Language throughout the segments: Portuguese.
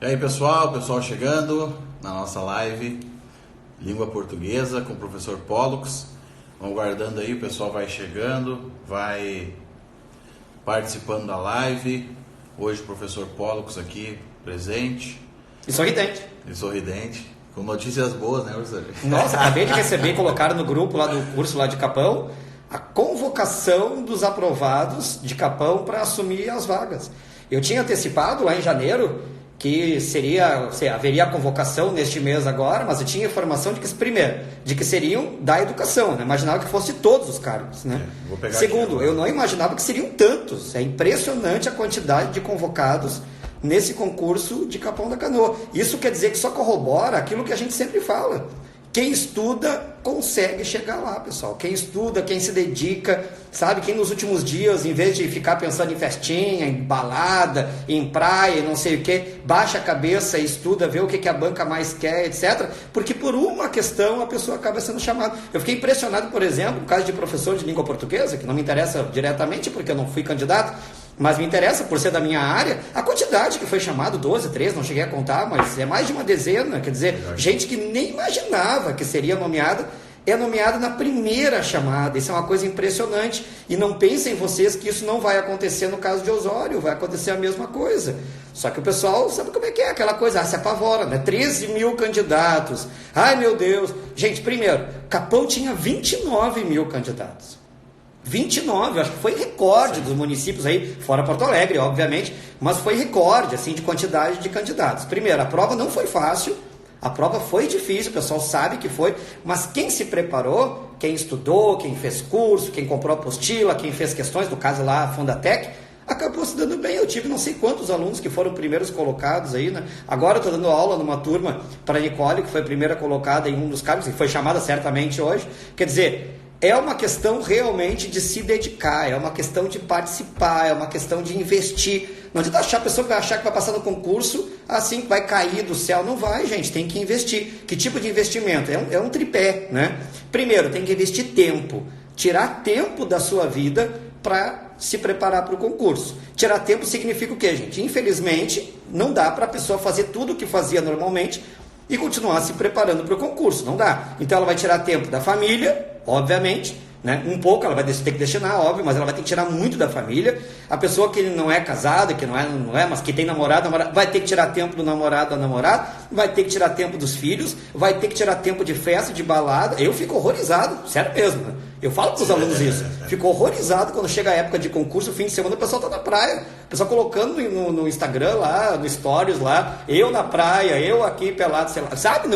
E aí pessoal chegando na nossa live Língua Portuguesa com o professor Pollux. Vamos guardando aí, o pessoal vai chegando, vai participando da live. Hoje o professor Pollux aqui presente. E sorridente. Com notícias boas, né, professor? Nossa, acabei de receber, colocaram no grupo lá do curso lá de Capão, a convocação dos aprovados de Capão para assumir as vagas. Eu tinha antecipado lá em janeiro que haveria a convocação neste mês agora, mas eu tinha informação de que seriam da educação, né? Imaginava que fosse todos os cargos, né? Segundo, eu não imaginava que seriam tantos. É impressionante a quantidade de convocados nesse concurso de Capão da Canoa. Isso quer dizer que só corrobora aquilo que a gente sempre fala. Quem estuda consegue chegar lá, pessoal. Quem estuda, quem se dedica, sabe? Quem nos últimos dias, em vez de ficar pensando em festinha, em balada, em praia, não sei o que, baixa a cabeça e estuda, vê o que a banca mais quer, etc. Porque por uma questão a pessoa acaba sendo chamada. Eu fiquei impressionado, por exemplo, no caso de professor de língua portuguesa, que não me interessa diretamente porque eu não fui candidato, mas me interessa, por ser da minha área, a quantidade que foi chamado, 12, 13, não cheguei a contar, mas é mais de uma dezena, quer dizer, gente que nem imaginava que seria nomeada, é nomeada na primeira chamada. Isso é uma coisa impressionante, e não pensem vocês que isso não vai acontecer no caso de Osório, vai acontecer a mesma coisa. Só que o pessoal sabe como é que é, aquela coisa, se apavora, né? 13 mil candidatos, ai meu Deus. Gente, primeiro, Capão tinha 29 mil candidatos. 29, acho que foi recorde dos municípios aí, fora Porto Alegre, obviamente, mas foi recorde, assim, de quantidade de candidatos. Primeiro, a prova não foi fácil, a prova foi difícil, o pessoal sabe que foi, mas quem se preparou, quem estudou, quem fez curso, quem comprou apostila, quem fez questões, no caso lá, a Fundatec, acabou se dando bem. Eu tive não sei quantos alunos que foram primeiros colocados aí, né? Agora eu estou dando aula numa turma para a Nicole, que foi a primeira colocada em um dos cargos, e foi chamada certamente hoje. Quer dizer, é uma questão realmente de se dedicar, é uma questão de participar, é uma questão de investir. Não adianta achar, a pessoa vai achar que vai passar no concurso, assim, que vai cair do céu. Não vai, gente, tem que investir. Que tipo de investimento? É um tripé, né? Primeiro, tem que investir tempo. Tirar tempo da sua vida para se preparar para o concurso. Tirar tempo significa o quê, gente? Infelizmente, não dá para a pessoa fazer tudo o que fazia normalmente e continuar se preparando para o concurso, não dá. Então ela vai tirar tempo da família, obviamente, né? Um pouco ela vai ter que destinar, óbvio, mas ela vai ter que tirar muito da família. A pessoa que não é casada, que não é, mas que tem namorado, vai ter que tirar tempo do namorado, da namorada, vai ter que tirar tempo dos filhos, vai ter que tirar tempo de festa, de balada. Eu fico horrorizado, sério mesmo, né? Eu falo para os alunos isso, fico horrorizado quando chega a época de concurso, fim de semana, o pessoal está na praia, o pessoal colocando no Instagram lá, no Stories lá, eu na praia, eu aqui pelado, sei lá, sabe?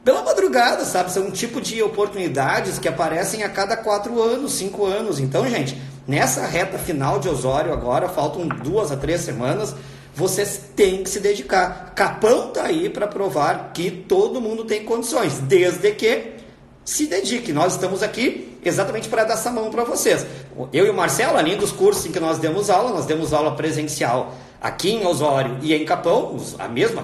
Pela madrugada, sabe? São um tipo de oportunidades que aparecem a cada 4 anos, 5 anos. Então, gente, nessa reta final de Osório agora, faltam 2 a 3 semanas, vocês têm que se dedicar. Capão está aí para provar que todo mundo tem condições, desde que se dedique. Nós estamos aqui exatamente para dar essa mão para vocês. Eu e o Marcelo, além dos cursos em que nós demos aula presencial aqui em Osório e em Capão,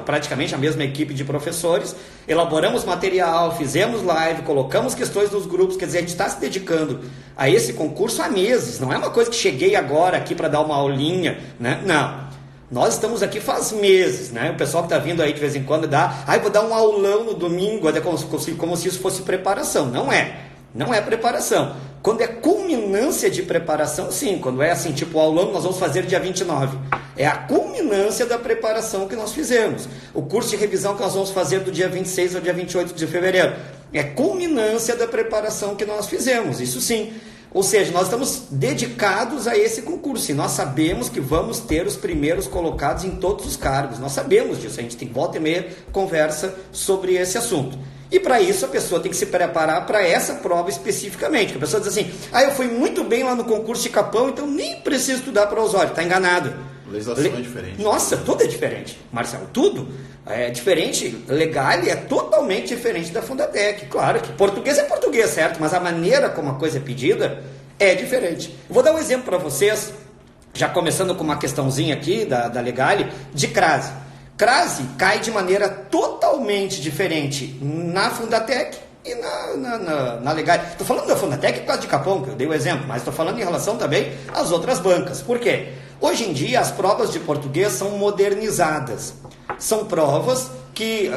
praticamente a mesma equipe de professores, elaboramos material, fizemos live, colocamos questões nos grupos, quer dizer, a gente está se dedicando a esse concurso há meses, não é uma coisa que cheguei agora aqui para dar uma aulinha, né? Não. Nós estamos aqui faz meses, né? O pessoal que está vindo aí de vez em quando vou dar um aulão no domingo, é como se isso fosse preparação. Não é preparação. Quando é culminância de preparação, sim. Quando é assim, tipo, o aulão nós vamos fazer dia 29. É a culminância da preparação que nós fizemos. O curso de revisão que nós vamos fazer do dia 26 ao dia 28 de fevereiro. É culminância da preparação que nós fizemos, isso sim. Ou seja, nós estamos dedicados a esse concurso e nós sabemos que vamos ter os primeiros colocados em todos os cargos. Nós sabemos disso, a gente tem volta e meia conversa sobre esse assunto. E para isso a pessoa tem que se preparar para essa prova especificamente. A pessoa diz assim, eu fui muito bem lá no concurso de Capão, então nem preciso estudar para Osório. Está enganado. Legislação é diferente. Nossa, tudo é diferente, Marcelo, tudo é diferente. Legal é totalmente diferente da Fundatec. Claro que português é português, certo? Mas a maneira como a coisa é pedida é diferente. Vou dar um exemplo para vocês, já começando com uma questãozinha aqui da Legale, de crase. Crase cai de maneira totalmente diferente na Fundatec e na Legale. Estou falando da Fundatec por causa de Capão, que eu dei o exemplo, mas estou falando em relação também às outras bancas. Por quê? Hoje em dia as provas de português são modernizadas. são provas que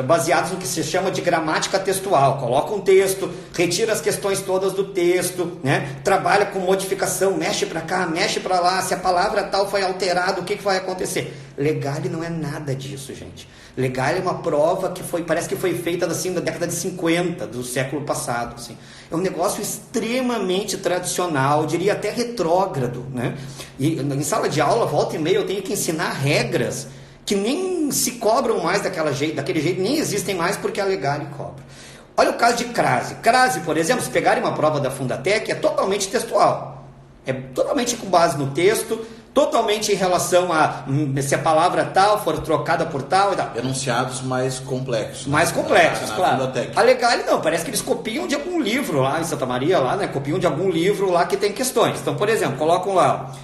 baseadas no que se chama de gramática textual. Coloca um texto, retira as questões todas do texto, né? Trabalha com modificação, mexe para cá, mexe para lá, se a palavra tal foi alterada, o que vai acontecer? Legale não é nada disso, gente. Legale é uma prova que parece que foi feita assim, na década de 50 do século passado. Assim. É um negócio extremamente tradicional, eu diria até retrógrado, né? E em sala de aula, volta e meia, eu tenho que ensinar regras que nem se cobram mais daquele jeito, nem existem mais porque a Legale cobra. Olha o caso de crase. Crase, por exemplo, se pegarem uma prova da Fundatec, é totalmente textual. É totalmente com base no texto, totalmente em relação a se a palavra tal for trocada por tal e tal. Enunciados mais complexos. Mais complexos, claro. Fundatec. A Legale não, parece que eles copiam de algum livro lá em Santa Maria, lá, né? Copiam de algum livro lá que tem questões. Então, por exemplo, colocam lá...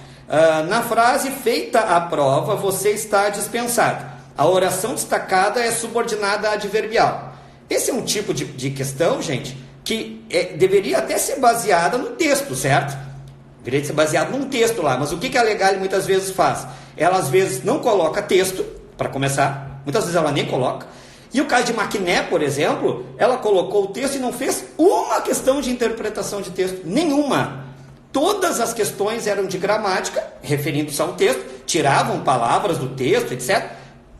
na frase feita a prova, você está dispensado. A oração destacada é subordinada à adverbial. Esse é um tipo de questão, gente, que deveria até ser baseada no texto, certo? Deveria ser baseado num texto lá. Mas o que a Legale muitas vezes faz? Ela às vezes não coloca texto, para começar. Muitas vezes ela nem coloca. E o caso de Maquiné, por exemplo, ela colocou o texto e não fez uma questão de interpretação de texto. Nenhuma. Todas as questões eram de gramática, referindo-se ao texto, tiravam palavras do texto, etc.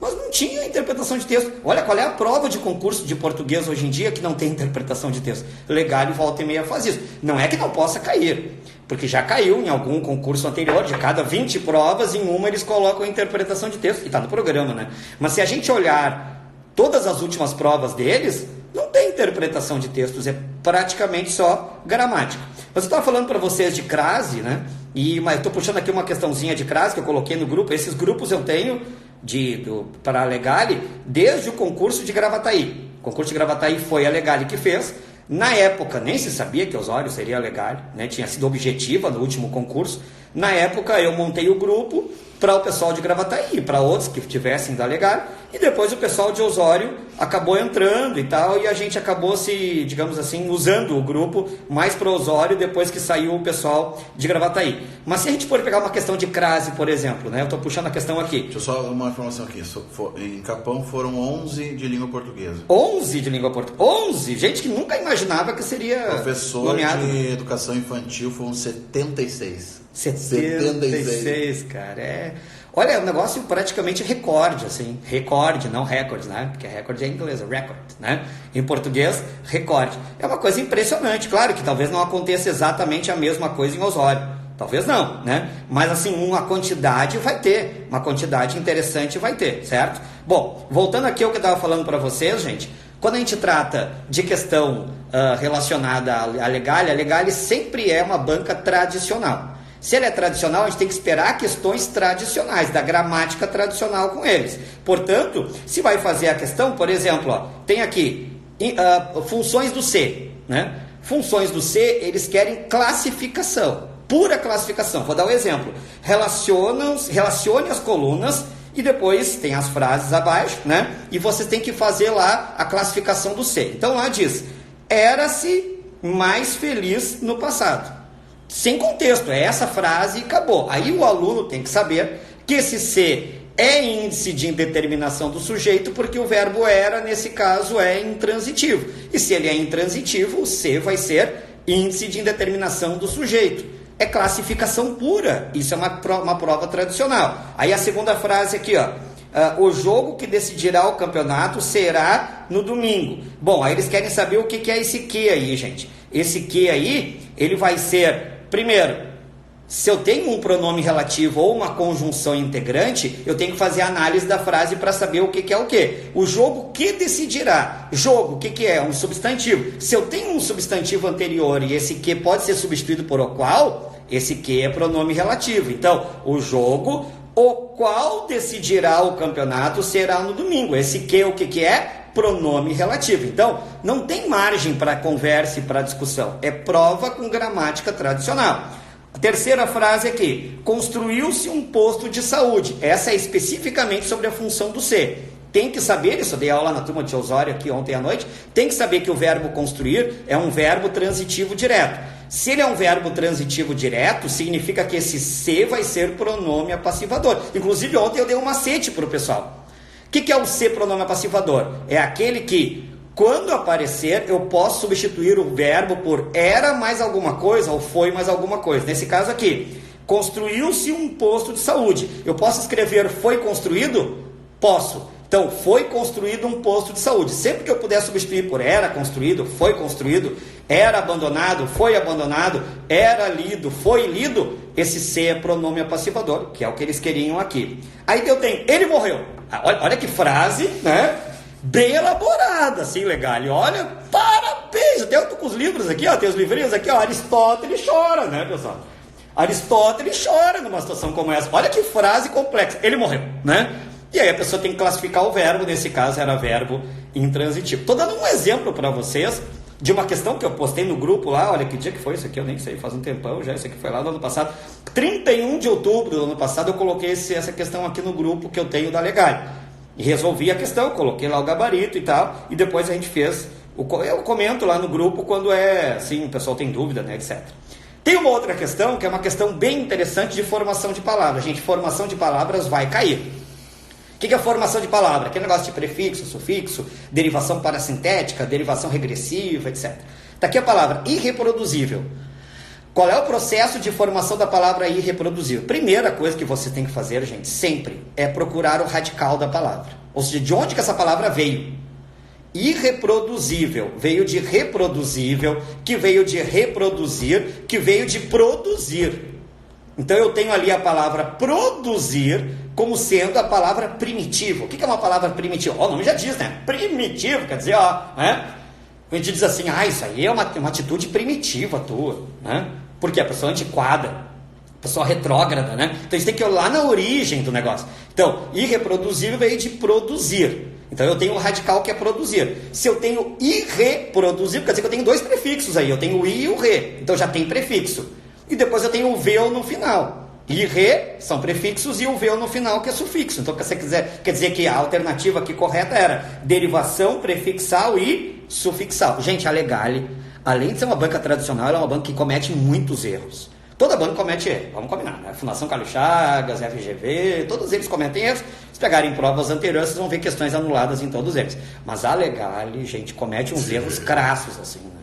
Mas não tinha interpretação de texto. Olha, qual é a prova de concurso de português hoje em dia que não tem interpretação de texto? Legale volta e meia faz isso. Não é que não possa cair, porque já caiu em algum concurso anterior, de cada 20 provas, em uma eles colocam a interpretação de texto, e está no programa, né? Mas se a gente olhar todas as últimas provas deles, não tem interpretação de textos, é praticamente só gramática. Mas eu estava falando para vocês de crase, né? Mas estou puxando aqui uma questãozinha de crase que eu coloquei no grupo. Esses grupos eu tenho para a Legale desde o concurso de Gravataí. O concurso de Gravataí foi a Legale que fez. Na época, nem se sabia que Osório seria a Legale, né? Tinha sido objetiva no último concurso. Na época, eu montei o grupo para o pessoal de Gravataí, para outros que tivessem da Legale, e depois o pessoal de Osório acabou entrando e tal, e a gente acabou se, digamos assim, usando o grupo mais para Osório depois que saiu o pessoal de Gravataí. Mas se a gente for pegar uma questão de crase, por exemplo, né? Eu estou puxando a questão aqui. Deixa eu só uma informação aqui. Em Capão foram 11 de língua portuguesa. 11 de língua portuguesa? 11? Gente que nunca imaginava que seria professor nomeado. De educação infantil foram 76. 76, cara. Olha, é um negócio praticamente recorde, assim. Recorde, não recorde, né? Porque recorde é em inglês, record, né? Em português, recorde. É uma coisa impressionante. Claro que talvez não aconteça exatamente a mesma coisa em Osório. Talvez não, né? Mas assim, uma quantidade vai ter. Uma quantidade interessante vai ter, certo? Bom, voltando aqui ao que eu estava falando para vocês, gente. Quando a gente trata de questão relacionada à Legale, a Legale sempre é uma banca tradicional. Se ela é tradicional, a gente tem que esperar questões tradicionais, da gramática tradicional com eles. Portanto, se vai fazer a questão, por exemplo, ó, tem aqui funções do C, né? Funções do C, eles querem classificação, pura classificação. Vou dar um exemplo. Relacione as colunas e depois tem as frases abaixo, né? E vocês têm que fazer lá a classificação do C. Então lá diz, era-se mais feliz no passado. Sem contexto, é essa frase e acabou. Aí o aluno tem que saber que esse C é índice de indeterminação do sujeito, porque o verbo era, nesse caso, é intransitivo. E se ele é intransitivo, o C vai ser índice de indeterminação do sujeito. É classificação pura. Isso é uma prova tradicional. Aí a segunda frase aqui, ó. O jogo que decidirá o campeonato será no domingo. Bom, aí eles querem saber o que é esse que aí, gente. Esse que aí, ele vai ser... Primeiro, se eu tenho um pronome relativo ou uma conjunção integrante, eu tenho que fazer a análise da frase para saber o que é o que. O jogo que decidirá. Jogo, o que é? Um substantivo. Se eu tenho um substantivo anterior e esse que pode ser substituído por o qual, esse que é pronome relativo. Então, o jogo, o qual decidirá o campeonato será no domingo. Esse que, o que é? Pronome relativo. Então, não tem margem para conversa e para discussão. É prova com gramática tradicional. A terceira frase aqui. Construiu-se um posto de saúde. Essa é especificamente sobre a função do ser. Tem que saber, isso eu dei aula na turma de Osório aqui ontem à noite, tem que saber que o verbo construir é um verbo transitivo direto. Se ele é um verbo transitivo direto, significa que esse ser vai ser pronome apassivador. Inclusive, ontem eu dei um macete para o pessoal. que é o ser pronome passivador? É aquele que, quando aparecer, eu posso substituir o verbo por era mais alguma coisa ou foi mais alguma coisa. Nesse caso aqui, construiu-se um posto de saúde. Eu posso escrever foi construído? Posso. Então, foi construído um posto de saúde. Sempre que eu puder substituir por era construído, foi construído, era abandonado, foi abandonado, era lido, foi lido, esse ser é pronome passivador, que é o que eles queriam aqui. Aí eu tenho, ele morreu. Olha que frase, né? Bem elaborada, assim, legal. E olha, parabéns! Até eu tô com os livros aqui, ó, tem os livrinhos aqui, ó, Aristóteles chora, né, pessoal? Aristóteles chora numa situação como essa. Olha que frase complexa. Ele morreu, né? E aí a pessoa tem que classificar o verbo, nesse caso era verbo intransitivo. Estou dando um exemplo para vocês de uma questão que eu postei no grupo lá, olha que dia que foi isso aqui, eu nem sei, faz um tempão já, isso aqui foi lá no ano passado. 31 de outubro do ano passado eu coloquei essa questão aqui no grupo que eu tenho da Legal. E resolvi a questão, coloquei lá o gabarito e tal, e depois a gente fez, eu comento lá no grupo quando é, assim, o pessoal tem dúvida, né, etc. Tem uma outra questão, que é uma questão bem interessante de formação de palavras. Gente, formação de palavras vai cair. O que é formação de palavra? Aquele negócio de prefixo, sufixo, derivação parasintética, derivação regressiva, etc. Está aqui a palavra irreproduzível. Qual é o processo de formação da palavra irreproduzível? Primeira coisa que você tem que fazer, gente, sempre, é procurar o radical da palavra. Ou seja, de onde que essa palavra veio? Irreproduzível, veio de reproduzível, que veio de reproduzir, que veio de produzir. Então eu tenho ali a palavra produzir como sendo a palavra primitivo. O que é uma palavra primitiva? O nome já diz, né? Primitivo, quer dizer, né? A gente diz assim, isso aí é uma atitude primitiva tua, né? Porque a pessoa é antiquada, a pessoa retrógrada, né? Então a gente tem que ir lá na origem do negócio. Então, irreproduzível veio de produzir. Então eu tenho o radical que é produzir. Se eu tenho irreproduzível, quer dizer que eu tenho dois prefixos aí. Eu tenho o i e o re. Então já tem prefixo. E depois eu tenho o vel no final. I e re são prefixos e o vel no final que é sufixo. Então se você quiser, quer dizer que a alternativa aqui correta era derivação prefixal e sufixal. Gente, a Legale, além de ser uma banca tradicional, ela é uma banca que comete muitos erros. Toda banca comete erro, vamos combinar, né? Fundação Carlos Chagas, FGV, todos eles cometem erros. Se pegarem provas anteriores, vocês vão ver questões anuladas em todos eles. Mas a Legale, gente, comete uns erros crassos, assim, né?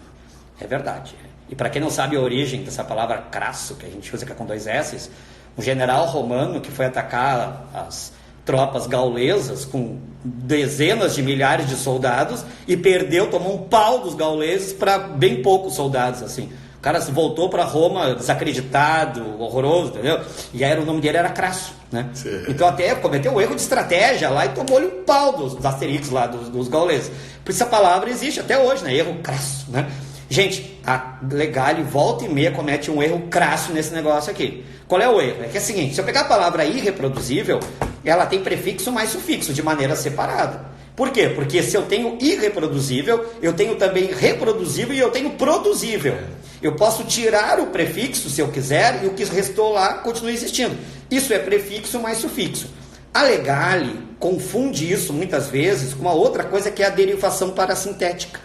É verdade. E para quem não sabe a origem dessa palavra crasso, que a gente usa que é com dois S's, um general romano que foi atacar as tropas gaulesas com dezenas de milhares de soldados e perdeu, tomou um pau dos gauleses para bem poucos soldados, assim. O cara voltou para Roma desacreditado, horroroso, entendeu? E aí o nome dele era Crasso, né? Sim. Então até cometeu um erro de estratégia lá e tomou-lhe um pau dos asterix lá, dos gauleses. Por isso a palavra existe até hoje, né? Erro crasso, né? Gente, a Legale volta e meia comete um erro crasso nesse negócio aqui. Qual é o erro? É que é o seguinte, se eu pegar a palavra irreproduzível, ela tem prefixo mais sufixo, de maneira separada. Por quê? Porque se eu tenho irreproduzível, eu tenho também reproduzível e eu tenho produzível. Eu posso tirar o prefixo, se eu quiser, e o que restou lá continua existindo. Isso é prefixo mais sufixo. A Legale confunde isso, muitas vezes, com uma outra coisa que é a derivação parasintética.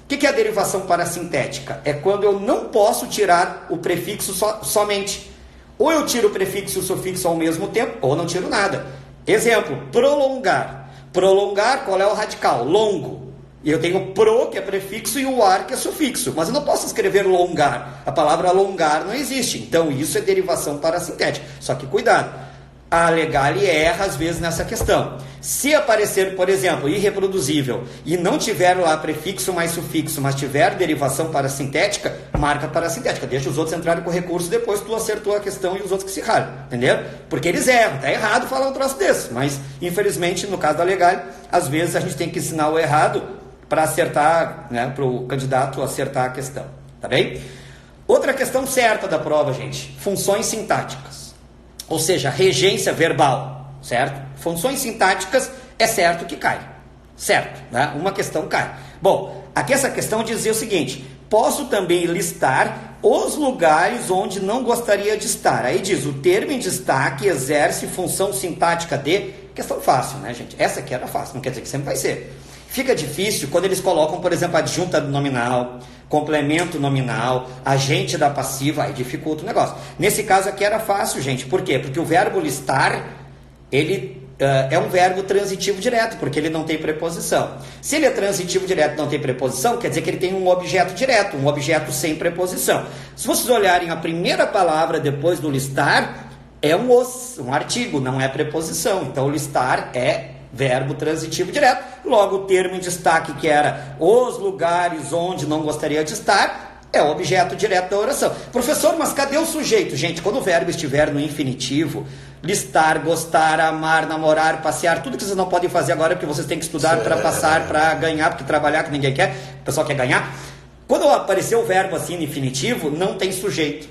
O que é a derivação parasintética? É quando eu não posso tirar o prefixo somente. Ou eu tiro o prefixo e o sufixo ao mesmo tempo, ou não tiro nada. Exemplo, prolongar. Prolongar, qual é o radical? Longo. E eu tenho pro, que é prefixo, e o ar, que é sufixo. Mas eu não posso escrever longar. A palavra alongar não existe. Então, isso é derivação parasintética. Só que cuidado. A Legale erra, às vezes, nessa questão. Se aparecer, por exemplo, irreproduzível, e não tiver lá prefixo mais sufixo, mas tiver derivação parasintética, marca parasintética. Deixa os outros entrarem com recurso, depois tu acertou a questão e os outros que se ralham. Entendeu? Porque eles erram. Tá errado falar um troço desse. Mas, infelizmente, no caso da Legale, às vezes a gente tem que ensinar o errado para acertar, né, para o candidato acertar a questão. Tá bem? Outra questão certa da prova, gente. Funções sintáticas. Ou seja, regência verbal, certo? Funções sintáticas é certo que cai, certo, né? Uma questão cai. Bom, aqui essa questão dizia o seguinte, posso também listar os lugares onde não gostaria de estar. Aí diz, o termo em destaque exerce função sintática de... Questão fácil, né, gente? Essa aqui era fácil, não quer dizer que sempre vai ser. Fica difícil quando eles colocam, por exemplo, adjunta nominal, complemento nominal, agente da passiva, aí dificulta o negócio. Nesse caso aqui era fácil, gente. Por quê? Porque o verbo listar, ele é um verbo transitivo direto, porque ele não tem preposição. Se ele é transitivo direto e não tem preposição, quer dizer que ele tem um objeto direto, um objeto sem preposição. Se vocês olharem a primeira palavra depois do listar, é um artigo, não é preposição. Então, listar é verbo transitivo direto. Logo, o termo em destaque, que era os lugares onde não gostaria de estar, é o objeto direto da oração. Professor, mas cadê o sujeito? Gente, quando o verbo estiver no infinitivo, listar, gostar, amar, namorar, passear, tudo que vocês não podem fazer agora, porque vocês têm que estudar para passar, para ganhar, porque trabalhar que ninguém quer, o pessoal quer ganhar. Quando aparecer o verbo assim no infinitivo, não tem sujeito,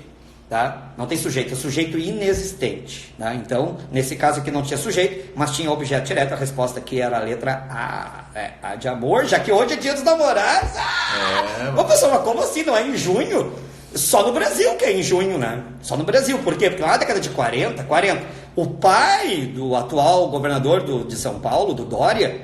tá? Não tem sujeito, é sujeito inexistente, tá? Então, nesse caso aqui não tinha sujeito, mas tinha objeto direto. A resposta aqui era a letra A de amor, já que hoje é dia dos namorados. Ô, pessoal, mas como assim? Não é em junho? Só no Brasil que é em junho, né? Só no Brasil. Por quê? Porque lá na década de 40, o pai do atual governador de São Paulo, do Dória,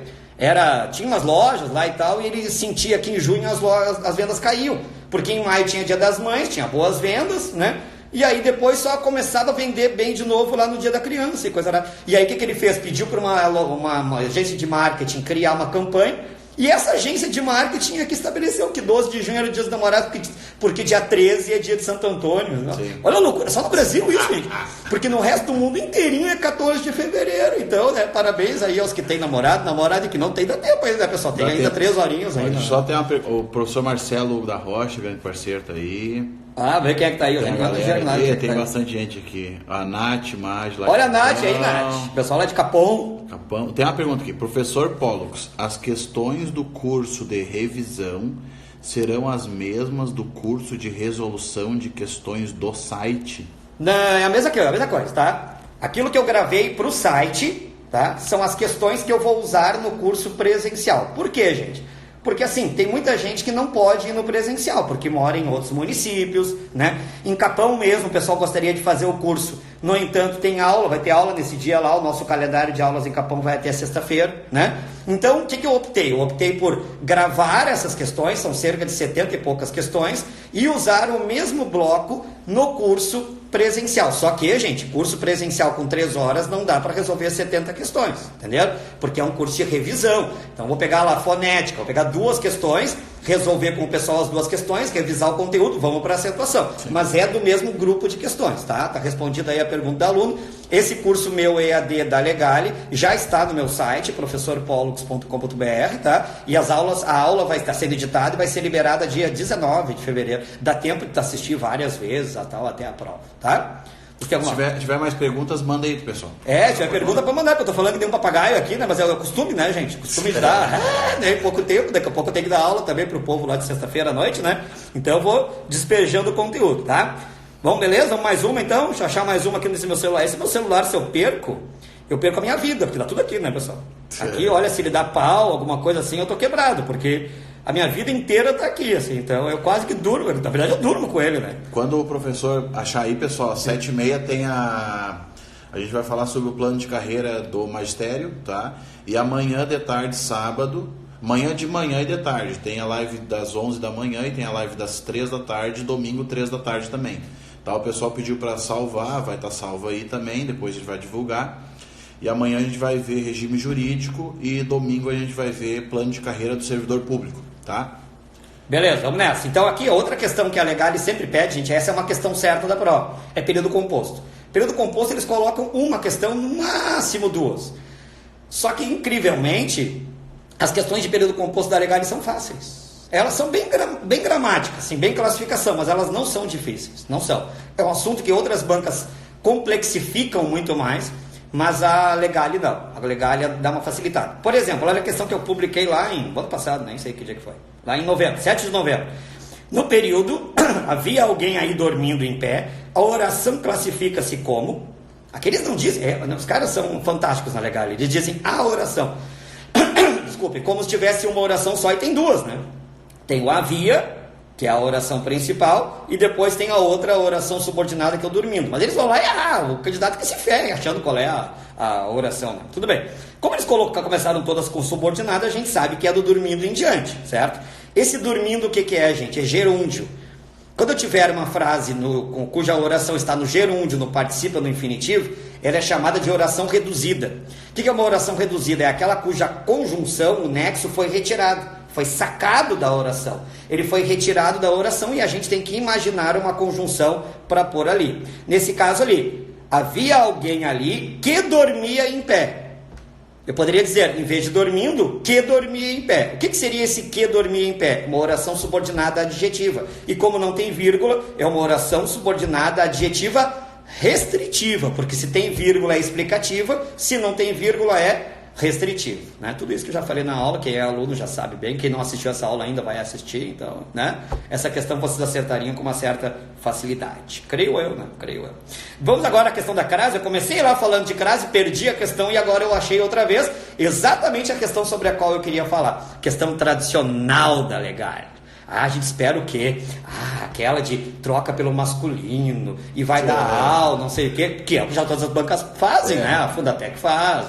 tinha umas lojas lá e tal, e ele sentia que em junho as vendas caíam. Porque em maio tinha Dia das Mães, tinha boas vendas, né? E aí depois só começava a vender bem de novo lá no Dia da Criança e coisa lá. E aí o que ele fez? Pediu para uma agência de marketing criar uma campanha. E essa agência de marketing é que estabeleceu que 12 de junho era o Dia dos Namorados, porque dia 13 é dia de Santo Antônio. Olha a loucura, só no Brasil isso, gente. Porque no resto do mundo inteirinho é 14 de fevereiro. Então, né, parabéns aí aos que têm namorado e que não tem, dá tempo ainda, né, pessoal? Tem ainda 3 horinhas ainda. Só tem o professor Marcelo da Rocha, grande parceiro, tá aí. Vê quem é que tá aí. Tem bastante gente aqui. A Nath, Magla. Olha a Nath aí, Nath. Pessoal lá de Capão. Tem uma pergunta aqui. Professor Pollux, as questões do curso de revisão serão as mesmas do curso de resolução de questões do site? Não, é a mesma coisa, tá? Aquilo que eu gravei pro site, tá? São as questões que eu vou usar no curso presencial. Por quê, gente? Porque assim, tem muita gente que não pode ir no presencial, porque mora em outros municípios, né? Em Capão mesmo, o pessoal gostaria de fazer o curso. No entanto, vai ter aula nesse dia lá, o nosso calendário de aulas em Capão vai até sexta-feira, né? Então, o que eu optei? Eu optei por gravar essas questões, são cerca de 70 e poucas questões, e usar o mesmo bloco no curso presencial. Só que, gente, curso presencial com 3 horas não dá para resolver 70 questões, entenderam? Porque é um curso de revisão. Então, vou pegar lá fonética, vou pegar 2 questões, resolver com o pessoal as 2 questões, revisar o conteúdo, vamos para a acentuação. Sim. Mas é do mesmo grupo de questões, tá? Tá respondida aí a pergunta do aluno. Esse curso meu EAD da Legale já está no meu site, professorpollux.com.br, tá? E a aula vai estar sendo editada e vai ser liberada dia 19 de fevereiro. Dá tempo de assistir várias vezes até a prova, tá? Se tiver mais perguntas, manda aí, pessoal. Se tiver pergunta, pode mandar, porque eu tô falando que tem um papagaio aqui, né? Mas é o costume, né, gente? Costume de dar, né? Pouco tempo, daqui a pouco eu tenho que dar aula também pro povo lá de sexta-feira à noite, né? Então eu vou despejando o conteúdo, tá? Vamos, beleza? Vamos mais uma então? Deixa eu achar mais uma aqui nesse meu celular. Esse meu celular, se eu perco a minha vida, porque dá tudo aqui, né, pessoal? Aqui, olha, se ele dá pau, alguma coisa assim, eu tô quebrado, porque a minha vida inteira tá aqui, assim, então eu quase que durmo, na verdade eu durmo com ele, né? Quando o professor achar aí, pessoal, às 7h30 tem a gente vai falar sobre o plano de carreira do magistério, tá? E amanhã de tarde, sábado, de manhã e de tarde, tem a live das 11 da manhã e tem a live das 3 da tarde, domingo 3 da tarde também. Tá? O pessoal pediu para salvar, vai estar salvo aí também, depois a gente vai divulgar. E amanhã a gente vai ver regime jurídico e domingo a gente vai ver plano de carreira do servidor público, tá? Beleza, vamos nessa. Então aqui, outra questão que a Legale sempre pede, gente, essa é uma questão certa da prova, é período composto. Período composto eles colocam uma questão, no máximo 2. Só que, incrivelmente, as questões de período composto da Legale são fáceis. Elas são bem gramáticas, assim, bem classificação, mas elas não são difíceis, não são. É um assunto que outras bancas complexificam muito mais, mas a Legale não. A Legale dá uma facilitada. Por exemplo, olha a questão que eu publiquei lá em ano passado, nem sei que dia que foi. Lá em novembro, 7 de novembro. No período, havia alguém aí dormindo em pé, a oração classifica-se como... Aqui eles não dizem, os caras são fantásticos na Legale, eles dizem a oração. Desculpe, como se tivesse uma oração só e tem 2, né? Tem o havia, que é a oração principal, e depois tem a outra oração subordinada, que é o dormindo. Mas eles vão lá e o candidato que se ferre, achando qual é a oração, né? Tudo bem. Como eles começaram todas com subordinada, a gente sabe que é do dormindo em diante, certo? Esse dormindo o que é, gente? É gerúndio. Quando eu tiver uma frase cuja oração está no gerúndio, no participa, no infinitivo, ela é chamada de oração reduzida. O que é uma oração reduzida? É aquela cuja conjunção, o nexo, foi retirado, foi sacado da oração. Ele foi retirado da oração e a gente tem que imaginar uma conjunção para pôr ali. Nesse caso ali, havia alguém ali que dormia em pé. Eu poderia dizer, em vez de dormindo, que dormia em pé. O que seria esse que dormia em pé? Uma oração subordinada adjetiva. E como não tem vírgula, é uma oração subordinada adjetiva restritiva, porque se tem vírgula é explicativa, se não tem vírgula é restritivo, né? Tudo isso que eu já falei na aula, quem é aluno já sabe bem, quem não assistiu essa aula ainda vai assistir, então, né? Essa questão vocês acertariam com uma certa facilidade, creio eu, né? Creio eu. Vamos agora à questão da crase. Eu comecei lá falando de crase, perdi a questão e agora eu achei outra vez exatamente a questão sobre a qual eu queria falar, questão tradicional da Legare. A gente espera o quê? Aquela de troca pelo masculino e vai dar aula, não sei o quê, que é o que já todas as bancas fazem, né? A Fundatec faz,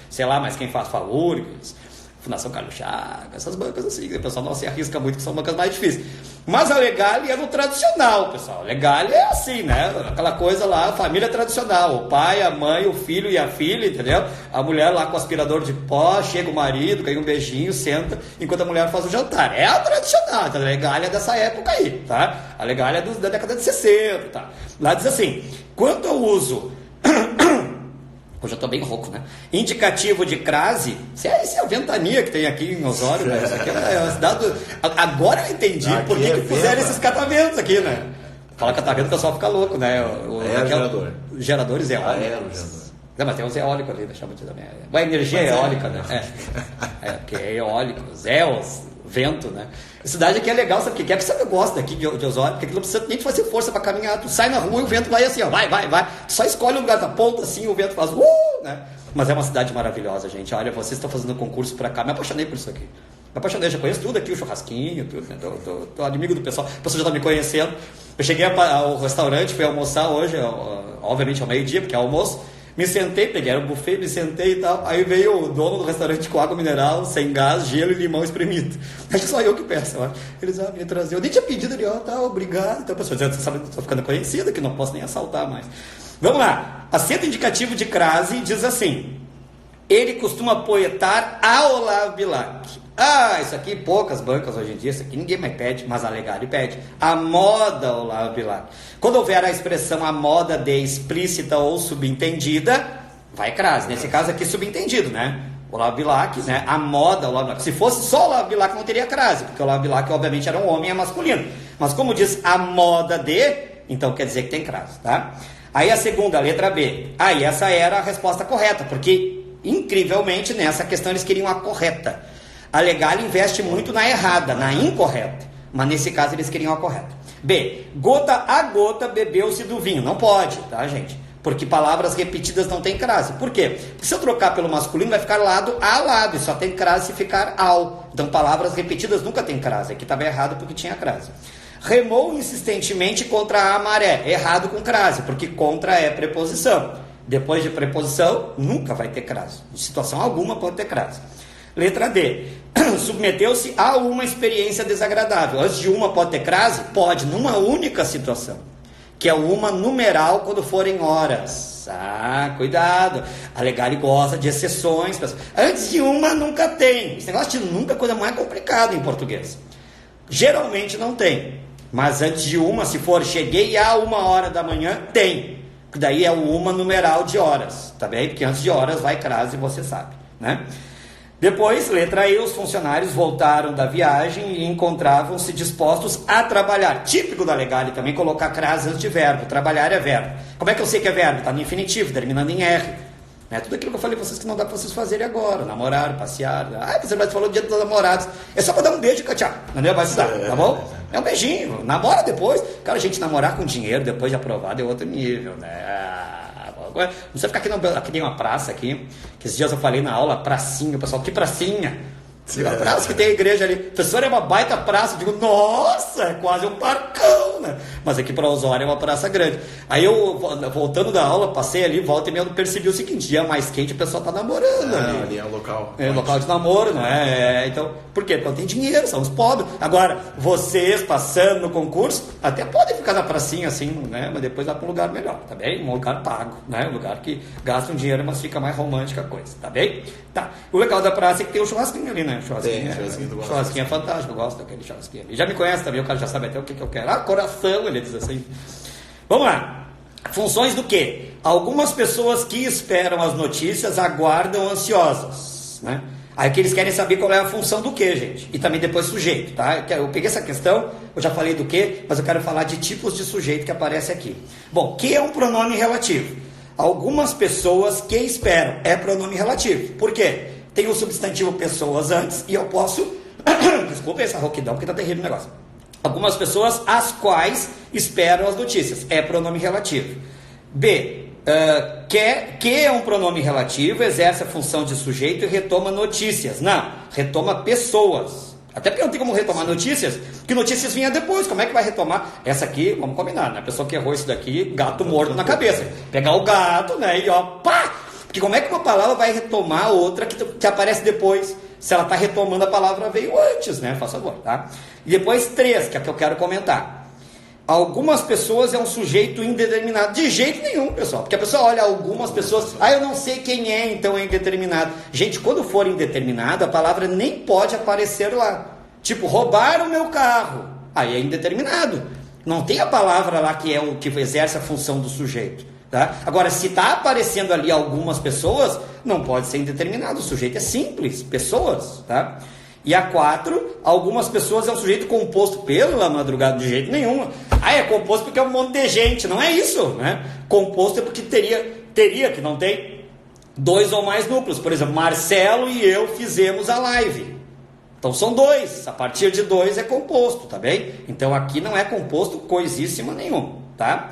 sei lá, mas quem faz Faurgs, Fundação Carlos Chagas, essas bancas assim, o pessoal não se arrisca muito, que são bancas mais difíceis. Mas a Legale é no tradicional, pessoal. A Legale é assim, né? Aquela coisa lá, família tradicional. O pai, a mãe, o filho e a filha, entendeu? A mulher lá com o aspirador de pó, chega o marido, ganha um beijinho, senta, enquanto a mulher faz o jantar. É a tradicional, a Legale é dessa época aí, tá? A Legale é da década de 60, tá? Lá diz assim, quanto ao uso... Hoje eu estou bem rouco, né? Indicativo de crase. Isso é a ventania que tem aqui em Osório, né? Isso aqui é a cidade do... Agora eu entendi por que puseram esses catamentos aqui, né? Fala catamento, o pessoal fica louco, né? Gerador. Geradores eólicos. Não, mas tem uns eólicos ali, deixa eu te também. Uma energia eólica, né? Porque é eólicos, vento, né? A cidade aqui é legal, sabe o que é que você gosta daqui de Osório? Porque aqui não precisa nem fazer força para caminhar. Tu sai na rua e o vento vai assim, ó, vai. Tu só escolhe um lugar da ponta assim, o vento faz né? Mas é uma cidade maravilhosa, gente. Olha, vocês estão fazendo concurso por cá. Me apaixonei por isso aqui. Me apaixonei, já conheço tudo aqui, o churrasquinho, tudo, né? Tô amigo do pessoal. O pessoal já tá me conhecendo. Eu cheguei ao restaurante, fui almoçar hoje, obviamente ao meio-dia, porque é almoço. Me sentei, peguei o buffet, me sentei e tal. Aí veio o dono do restaurante com água mineral, sem gás, gelo e limão espremido. Acho que só eu que peço, ó. Eles me trazer. Eu nem tinha pedido ali, ó, tá, obrigado. Então, pessoal, você sabe, tô ficando conhecido, que não posso nem assaltar mais. Vamos lá. Acento indicativo de crase diz assim: ele costuma poetar a Olavo Bilac. Isso aqui poucas bancas hoje em dia, isso aqui ninguém mais pede, mas a Legale pede. A moda Olavo Bilac. Quando houver a expressão a moda de explícita ou subentendida, vai crase. Nesse caso aqui, subentendido, né? Olavo Bilac, né? A moda Olavo Bilac. Se fosse só Olavo Bilac, não teria crase, porque Olavo Bilac, obviamente, era um homem, é masculino. Mas como diz a moda de, então quer dizer que tem crase, tá? Aí a segunda, a letra B. Aí essa era a resposta correta, porque, incrivelmente, nessa questão eles queriam a correta. A Legale investe muito na errada, na incorreta. Mas nesse caso eles queriam a correta. B. Gota a gota bebeu-se do vinho. Não pode, tá, gente? Porque palavras repetidas não tem crase. Por quê? Porque se eu trocar pelo masculino vai ficar lado a lado. E só tem crase se ficar ao. Então palavras repetidas nunca tem crase. Aqui estava errado porque tinha crase. Remou insistentemente contra a maré. Errado com crase, porque contra é preposição. Depois de preposição, nunca vai ter crase. Em situação alguma pode ter crase. Letra D. Submeteu-se a uma experiência desagradável. Antes de uma pode ter crase? Pode, numa única situação. Que é uma numeral quando forem horas. Cuidado. A Legale gosta de exceções. Antes de uma nunca tem. Esse negócio de nunca é coisa mais complicada em português. Geralmente não tem. Mas antes de uma, se for cheguei a 1h da manhã, tem. Que daí é o uma numeral de horas. Tá bem? Porque antes de horas vai crase, você sabe, né? Depois, letra E, os funcionários voltaram da viagem e encontravam-se dispostos a trabalhar. Típico da Legale também colocar crase antes de verbo. Trabalhar é verbo. Como é que eu sei que é verbo? Está no infinitivo, terminando em R. Né? Tudo aquilo que eu falei para vocês que não dá para vocês fazerem agora. Namorar, passear. Você vai falou do dia dos namorados. É só para dar um beijo e tchau. Não vai se dar, tá bom? É um beijinho. Namora depois. Cara, a gente namorar com dinheiro depois de aprovado é outro nível, né? Não precisa ficar aqui tem uma praça aqui, que esses dias eu falei na aula, pracinha, o pessoal, que pracinha? A praça que tem a igreja ali. Professor, é uma baita praça. Eu digo, nossa, é quase um parcão, né? Mas aqui para Osório é uma praça grande. Aí eu, voltando da aula, passei ali, volta e meia, percebi o seguinte, dia mais quente, o pessoal tá namorando ali. Ali é o local. É local de namoro, não é? Então, por quê? Porque não tem dinheiro, são os pobres. Agora, vocês passando no concurso, até podem ficar na pracinha assim, né? Mas depois dá para um lugar melhor, tá bem? Um lugar pago, né? Um lugar que gasta um dinheiro, mas fica mais romântica a coisa, tá bem? Tá. O legal da praça é que tem o churrasquinho ali, né? Churrasquinho é fantástico, eu gosto daquele churrasquinho ali. Já me conhece também, o cara já sabe até o que eu quero. Ah, coração, ele diz assim. Vamos lá. Funções do quê? Algumas pessoas que esperam as notícias aguardam ansiosas, né? Aí que eles querem saber qual é a função do quê, gente? E também depois sujeito, tá? Eu peguei essa questão, eu já falei do quê, mas eu quero falar de tipos de sujeito que aparece aqui. Bom, que é um pronome relativo. Algumas pessoas que esperam é pronome relativo. Por quê? Tem o substantivo pessoas antes e eu posso... Desculpa essa rouquidão, porque tá terrível o negócio. Algumas pessoas as quais esperam as notícias. É pronome relativo. B. Que é um pronome relativo, exerce a função de sujeito e retoma notícias. Não, retoma pessoas. Até porque não tem como retomar notícias, que notícias vinha depois. Como é que vai retomar? Essa aqui, vamos combinar, né? A pessoa que errou isso daqui, gato morto na cabeça. Pegar o gato, né? E ó, pá! Porque como é que uma palavra vai retomar outra que aparece depois? Se ela está retomando a palavra veio antes, né? Faz favor, tá? E depois 3, que é a que eu quero comentar. Algumas pessoas é um sujeito indeterminado. De jeito nenhum, pessoal. Porque a pessoa olha algumas pessoas... eu não sei quem é, então é indeterminado. Gente, quando for indeterminado, a palavra nem pode aparecer lá. Tipo, roubaram o meu carro. Aí é indeterminado. Não tem a palavra lá que é o que exerce a função do sujeito. Tá? Agora, se está aparecendo ali algumas pessoas, não pode ser indeterminado. O sujeito é simples. Pessoas, tá? E a 4, algumas pessoas é um sujeito composto pela madrugada, de jeito nenhum. É composto porque é um monte de gente. Não é isso, né? Composto é porque teria que não tem 2 ou mais núcleos. Por exemplo, Marcelo e eu fizemos a live. Então são 2. A partir de 2 é composto, tá bem? Então aqui não é composto coisíssima nenhuma, tá?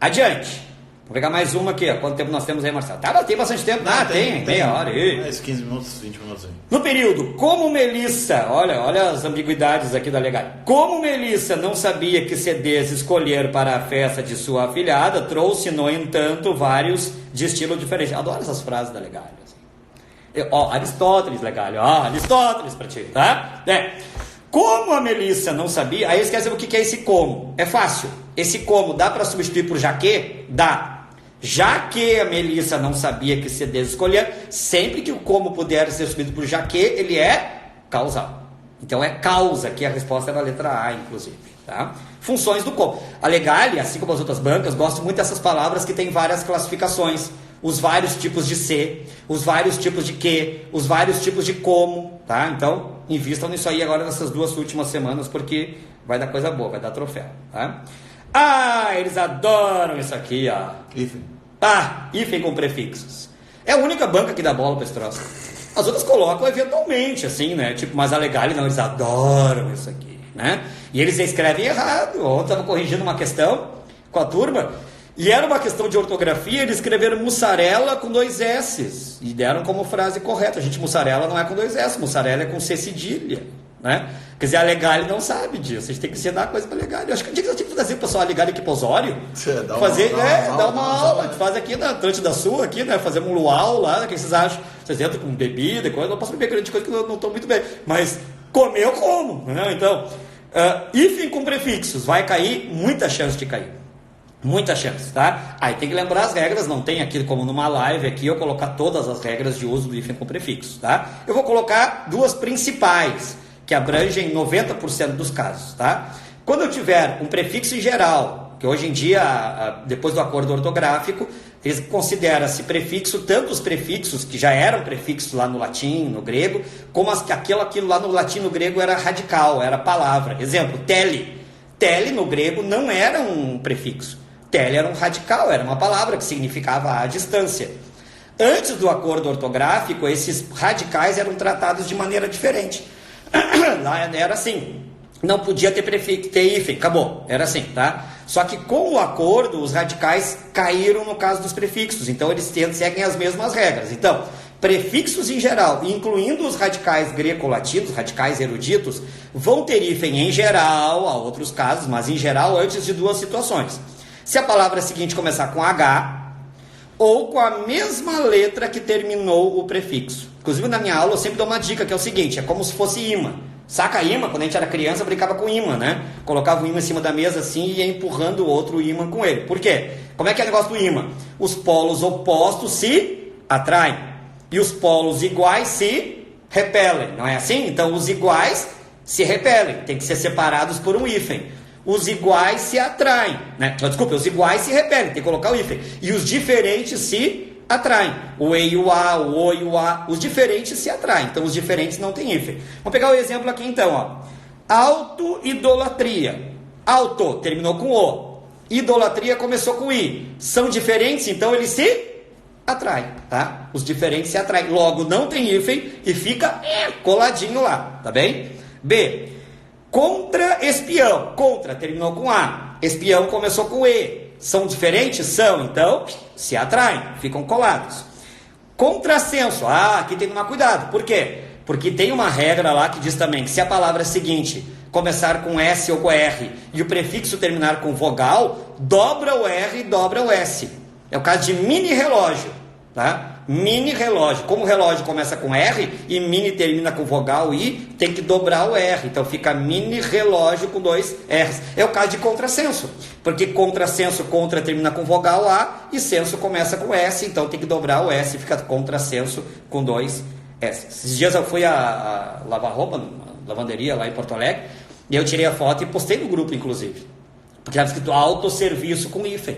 Adiante. Vou pegar mais uma aqui, ó. Quanto tempo nós temos aí, Marcelo? Tá, tem bastante tempo. Tem meia hora aí. Mais 15 minutos, 20 minutos aí. No período, como Melissa, olha as ambiguidades aqui da legal. Como Melissa não sabia que CDs escolher para a festa de sua afilhada, trouxe, no entanto, vários de estilo diferente. Adoro essas frases da legal. Assim. Aristóteles, legal. Aristóteles pra ti, tá? Como a Melissa não sabia, aí esquece o que é esse como. É fácil. Esse como dá para substituir por já que? Dá. Já que a Melissa não sabia que CDs escolher, sempre que o como puder ser substituído por já que, ele é causal. Então é causa, que a resposta é da letra A, inclusive. Tá? Funções do como. A Legale, assim como as outras bancas, gosta muito dessas palavras que têm várias classificações. Os vários tipos de se, os vários tipos de que, os vários tipos de como. Tá? Então, invistam nisso aí agora nessas 2 últimas semanas, porque vai dar coisa boa, vai dar troféu. Tá? Eles adoram isso aqui, ó. Hífen. Hífen com prefixos. É a única banca que dá bola para esse troço. As outras colocam eventualmente, assim, né? Tipo, mas a Legale não, eles adoram isso aqui, né? E eles escrevem errado. Ontem eu estava corrigindo uma questão com a turma, e era uma questão de ortografia, eles escreveram mussarela com 2 S's. E deram como frase correta. Gente, mussarela não é com 2 S, mussarela é com C cedilha, né? Quer dizer, a Legale não sabe disso. A gente tem que ensinar coisa pra Legale. Eu acho que um dia que eu tinha que fazer o pessoal a Legale aqui pro Osório. Dá uma aula. A gente faz aqui na Trante da Sul, aqui, né? Fazer um luau lá, o que vocês acham? Vocês entram com bebida e coisa. Eu não posso beber grande coisa que eu não estou muito bem. Mas comer eu como, né? Então, hífen com prefixos. Vai cair, muita chance de cair. Muita chance, tá? Aí tem que lembrar as regras, não tem aqui como numa live aqui eu colocar todas as regras de uso do hífen com prefixos, tá? Eu vou colocar 2 principais, que abrangem 90% dos casos, tá? Quando eu tiver um prefixo em geral, que hoje em dia, depois do acordo ortográfico, eles consideram-se prefixo, tanto os prefixos que já eram prefixos lá no latim, no grego, como aquilo lá no latim, no grego era radical, era palavra. Exemplo, tele. Tele no grego não era um prefixo. Tele era um radical, era uma palavra que significava a distância. Antes do acordo ortográfico, esses radicais eram tratados de maneira diferente. Lá era assim, não podia ter prefixo, ter hífen, acabou, era assim, tá? Só que com o acordo, os radicais caíram no caso dos prefixos, então eles seguem as mesmas regras. Então, Prefixos em geral, incluindo os radicais greco-latinos, radicais eruditos, vão ter hífen em geral, há outros casos, mas em geral antes de duas situações. Se a palavra seguinte começar com H, ou com a mesma letra que terminou o prefixo. Inclusive na minha aula eu sempre dou uma dica, que é o seguinte, é como se fosse imã. Saca imã? Quando a gente era criança, brincava com imã, né? Colocava o imã em cima da mesa assim e ia empurrando o outro imã com ele. Por quê? Como é que é o negócio do imã? Os polos opostos se atraem e os polos iguais se repelem, não é assim? Então os iguais se repelem, tem que ser separados por um hífen. Os iguais se atraem, né? Desculpa, os iguais se repelem, tem que colocar o hífen. E os diferentes se atraem. O E e o A, o O e o A, os diferentes se atraem. Então os diferentes não têm hífen. Vamos pegar o exemplo aqui então, ó. Auto-idolatria. Auto terminou com O. Idolatria começou com I. São diferentes, então eles se atraem, tá? Os diferentes se atraem. Logo, não tem hífen e fica coladinho lá, tá bem? B. Contra-espião. Contra terminou com A. Espião começou com E. São diferentes? São, então se atraem, ficam colados. Contrassenso. Aqui tem que tomar cuidado. Por quê? Porque tem uma regra lá que diz também que se a palavra seguinte começar com S ou com R e o prefixo terminar com vogal, dobra o R e dobra o S. É o caso de mini relógio, tá? Mini relógio. Como o relógio começa com R e mini termina com vogal I, tem que dobrar o R. Então fica mini relógio com dois R's. É o caso de contrassenso. Porque contrassenso, contra termina com vogal A e senso começa com S. Então tem que dobrar o S e fica contrassenso com dois S. Esses dias eu fui a lavar roupa, numa lavanderia lá em Porto Alegre, e eu tirei a foto e postei no grupo, inclusive. Porque estava escrito autosserviço com hífen.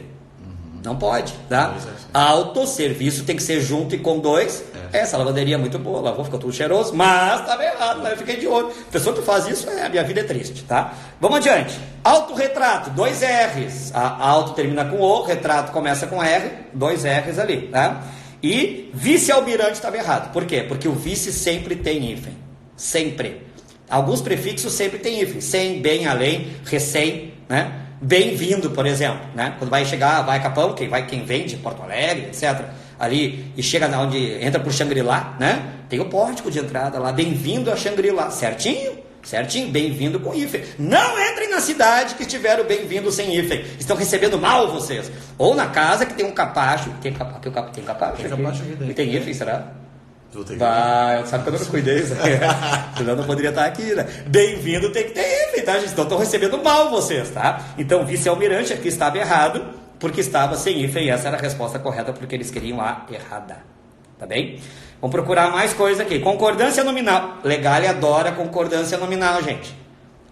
Não pode, tá? Autosserviço tem que ser junto e com dois. Essa lavanderia é muito boa, lavou, ficou tudo cheiroso, mas estava errado, né? Eu fiquei de olho. Pessoa que faz isso, a minha vida é triste, tá? Vamos adiante. Autorretrato, dois R's. A auto termina com O, retrato começa com R, dois R's ali, tá? E vice-almirante estava errado. Por quê? Porque o vice sempre tem hífen. Sempre. Alguns prefixos sempre tem hífen. Sem, bem, além, recém, né? Bem-vindo, por exemplo, né? Quando vai chegar, vai Capão, quem vem de Porto Alegre, etc. Ali, e chega na onde entra por Xangri-Lá, né? Tem o pórtico de entrada lá, bem-vindo a Xangri-Lá, certinho? Certinho, bem-vindo com hífen. Não entrem na cidade que estiveram bem-vindo sem hífen. Estão recebendo mal vocês. Ou na casa que tem um capacho. Tem capacho? Tem capacho aqui? E tem hífen, será? Sabe que eu não cuidei, senão não poderia estar aqui, né? Bem-vindo tem que ter hífen, tá, gente? Então estão recebendo mal vocês, tá? Então, vice-almirante aqui estava errado, porque estava sem hífen, e essa era a resposta correta, porque eles queriam a errada, tá bem? Vamos procurar mais coisa aqui. Concordância nominal. Legale adora concordância nominal, gente.